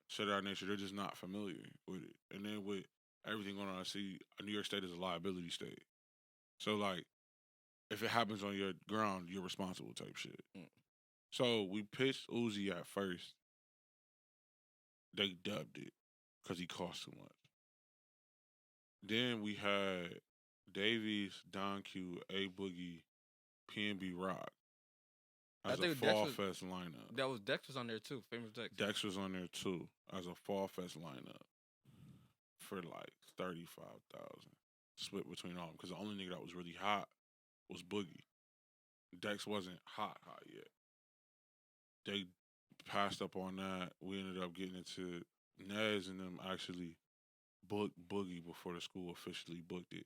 shit of that nature. They're just not familiar with it. And then with everything going on, I see New York State is a liability state. So like, if it happens on your ground, you're responsible type shit. So we pitched Uzi at first. They dubbed it because he cost too much. Then we had Davies, Don Q, A Boogie, PNB Rock as a think Fall Dex Fest lineup. That was Dex was on there too. Famous Dex. Dex was on there too as a Fall Fest lineup for like 35,000 split between all of them because the only nigga that was really hot was Boogie. Dex wasn't hot yet. They passed up on that. We ended up getting into Nez and them actually booked Boogie before the school officially booked it.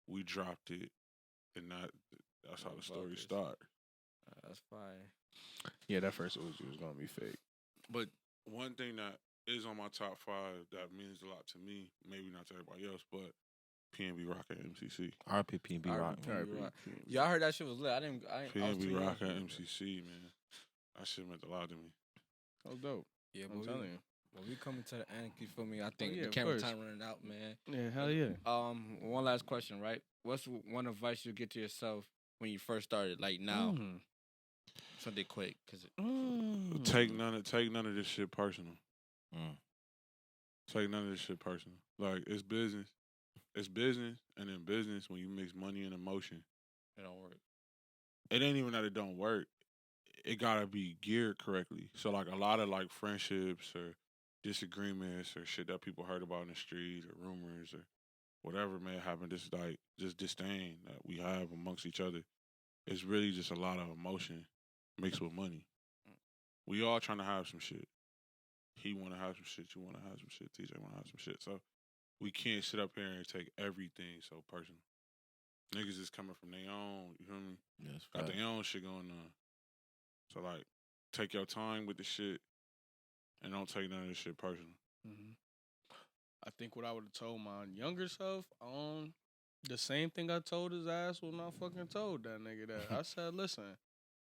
We dropped it, and that's how the story started. That's fine. Yeah, that first Uzi was gonna be fake. But one thing that is on my top 5 that means a lot to me. Maybe not to everybody else, but PNB Rock at MCC. RP Rock. Y'all heard that shit was lit. I was PNB too Rock young at for it. MCC, man. That shit meant a lot to me. That was dope. Yeah, I'm telling you. Well, we coming to the end. You feel me? I think yeah, the of camera course. time running out, man. Yeah, hell yeah. One last question, right? What's one advice you get to yourself when you first started? Like now, something quick, cause Take none of this shit personal. Take none of this shit personal. Like, it's business. It's business, and in business, when you mix money and emotion, it don't work. it ain't even that it don't work. It gotta be geared correctly. So, like, a lot of, like, friendships or disagreements or shit that people heard about in the streets or rumors or whatever may happen, just, like, just disdain that we have amongst each other. It's really just a lot of emotion mixed with money. We all trying to have some shit. He want to have some shit. You want to have some shit. Teejay want to have some shit. So we can't sit up here and take everything so personal. Niggas is coming from their own, you feel me? Yes, Got their own shit going on. So, like, take your time with the shit and don't take none of this shit personal. I think what I would have told my younger self, the same thing I told his ass when I fucking told that nigga that. I said, listen,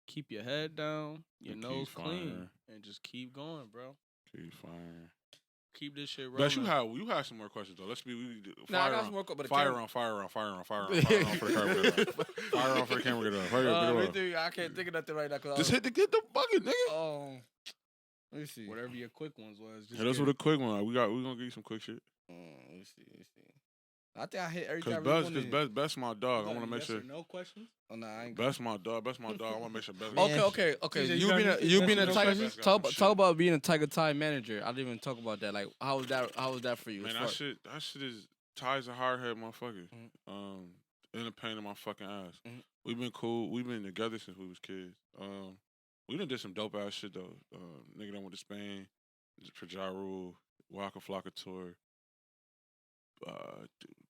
keep your head down, your And nose keep clean, firing. and just keep going, bro. Keep firing. Keep this shit rolling. But you had some more questions though. Let's be Nah, I fire got on, some more, but the fire camera- on for the camera. Get it up. Fire on for the camera. Get it up. Hurry up, get it up. I can't think of nothing right now. Just get the bucket, nigga. Let me see. Whatever your quick ones was. Just Hit us get with a it. quick one. We gonna give you some quick shit. Let me see. I think I hit every Cause time. Best my dog. I want to make Yes sure. or no questions? Oh no, I ain't. Best my dog. I want to make sure Best. Okay. TJ, You being a no Tiger. questions? Talk about being a Tiger Tie manager. I didn't even talk about that. Like, how was that for you? Man, As that shit is Ty's a hard head motherfucker. In the pain of my fucking ass. We've been cool. We've been together since we was kids. We done did some dope ass shit though. Nigga done went to Spain for Ja Rule, Waka Flocka tour.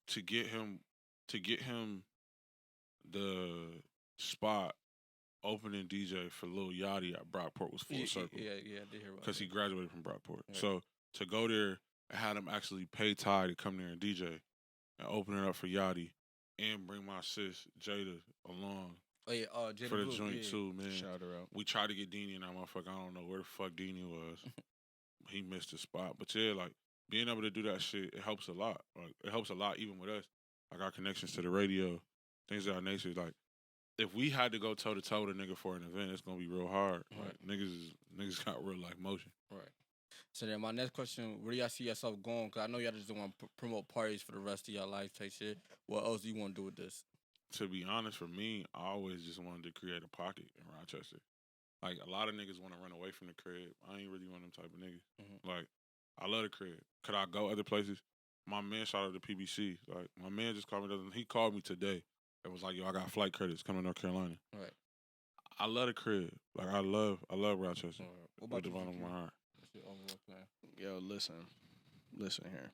To get him the spot opening DJ for Lil Yachty at Brockport was full circle. Yeah, I did hear about that. Because he graduated from Brockport. Yeah. So to go there and have him actually pay Ty to come there and DJ and open it up for Yachty and bring my sis Jada along Oh yeah, Jada for the Blue, joint yeah. too, man. Shout her out. We tried to get Deanie in that motherfucker. I don't know where the fuck Deanie was. He missed the spot. But yeah, like being able to do that shit, it helps a lot. Like it helps a lot even with us. Like our connections to the radio, things of that nature. Like if we had to go toe to toe with a nigga for an event, it's gonna be real hard. Like niggas got real life motion. Right. So then my next question, where do y'all see yourself going? Because I know y'all just don't want to promote parties for the rest of your life type shit. What else do you want to do with this? To be honest, for me, I always just wanted to create a pocket in Rochester. Like, a lot of niggas want to run away from the crib. I ain't really one of them type of niggas. Like, I love the crib. Could I go other places? My man shout out to PBC. Like, my man just called me. He called me today. It was like, yo, I got flight credits coming to North Carolina. Right. I love the crib. Like, I love Rochester. What about With the bottom of ZQ? my heart. What's your overall plan? Yo, listen here.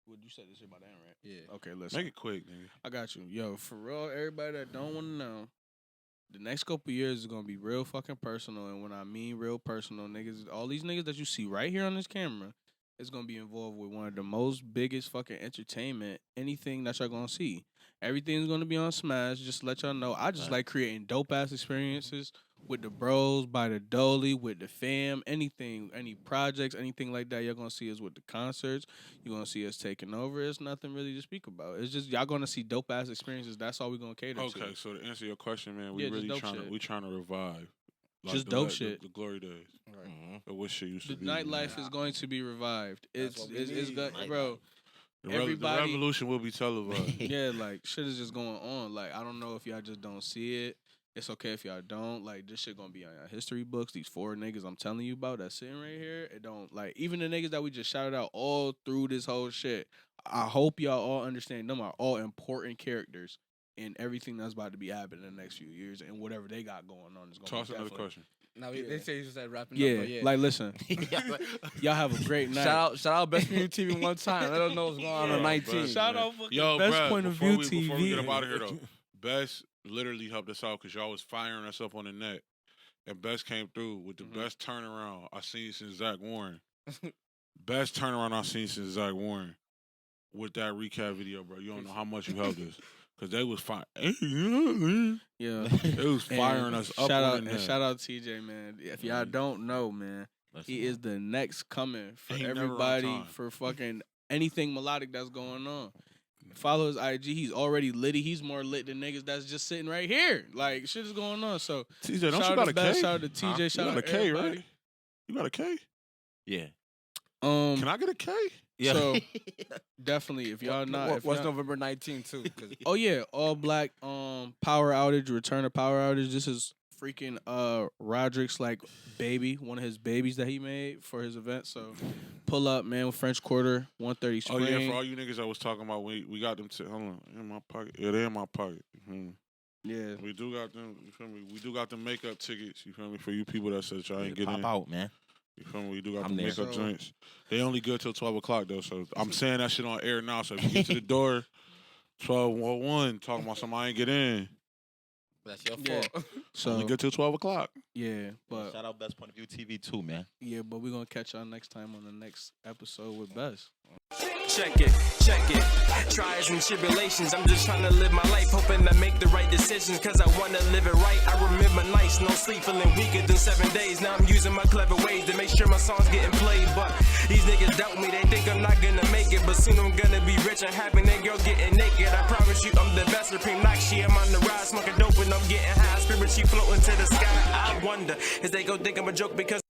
What you said this shit about that, right? Yeah. Okay, listen. Make it quick, nigga. I got you. Yo, for real, everybody that don't want to know, the next couple years is gonna be real fucking personal. And when I mean real personal, niggas, all these niggas that you see right here on this camera is gonna be involved with one of the most biggest fucking entertainment, anything that y'all gonna see. Everything's gonna be on Smash. Just to let y'all know, I just like creating dope ass experiences with the bros, by the dolly, with the fam, anything, any projects, anything like that. Y'all gonna see us with the concerts. You're gonna see us taking over. It's nothing really to speak about. It's just y'all gonna see dope ass experiences. That's all we gonna cater to. Okay, so to answer your question, man, we Yeah, just really dope trying to revive. Like Just the dope shit. The glory days. Right. Of what shit used The to be. nightlife is going to be revived. That's It's what we it's need. good, Nightlife. bro. The everybody- revolution will be televised. Yeah, like shit is just going on. Like I don't know if y'all just don't see it. It's okay if y'all don't. Like this shit gonna be on your history books. These 4 niggas I'm telling you about that's sitting right here. It don't like even the niggas that we just shouted out all through this whole shit. I hope y'all all understand them are all important characters in everything that's about to be happening in the next few years and whatever they got going on is gonna Toss be another definitely- question. Now Yeah. they say you just said wrapping Yeah, up, but yeah. like listen, y'all have a great night. shout out Best View TV one time. Let us know what's going on Yo, on 19. best, Shout man. out fucking Yo, Best bruh, Point of before View Before we get TV. up out of here, though, Best literally helped us out because y'all was firing us up on the net. And Best came through with the best turnaround I seen since Zach Warren. Best turnaround I've seen since Zach Warren with that recap video, bro. You don't know how much you helped us. Because they was fire. Yeah. They was firing us up. Shout out Teejay, man. If y'all don't know, man, he is the next coming for Ain't never on everybody time. for fucking anything melodic that's going on. Follow his IG. He's already litty. He's more lit than niggas that's just sitting right here. Like, shit is going on. So, TJ, don't shout you out got to a Best, K? shout out to TJ, You shout got out a to K, everybody. right? You got a K? Yeah. Can I get a K? Yeah. So, definitely, if y'all not... What's November 19th, too? 'Cause Oh, yeah. All black power outage, return of power outage. This is freaking Roderick's, like, baby. One of his babies that he made for his event. So, pull up, man, with French Quarter, 130 Oh, Spring. yeah, for all you niggas I was talking about, we got them hold on, in my pocket. Yeah, they in my pocket. Yeah. We do got them, you feel me? We do got them makeup tickets, you feel me? For you people that said y'all ain't getting Pop in. out, man. You feel me? We do got I'm them there. makeup So- joints. They only good till 12 o'clock, though, so I'm saying that shit on air now. So if you get to the door, 12:01, talking about something I ain't get in, that's your Yeah. fault. So, only good till 12 o'clock. yeah, but Shout out BestsPointOfViewTV too, man. yeah, but we're gonna catch y'all next time on the next episode with Best. Check it. Trials and tribulations, I'm just trying to live my life, hoping I make the right decisions, cause I wanna live it right. I remember nights, no sleep, feeling weaker than 7 days. Now I'm using my clever ways to make sure my songs getting played. But these niggas doubt me, they think I'm not gonna make it. But soon I'm gonna be rich and happy, that girl getting naked. I promise you I'm the best, Supreme Nakshi. I'm on the rise, smoking dope and I'm getting high. Spirit, she floating to the sky. I wonder, is they gon' think I'm a joke because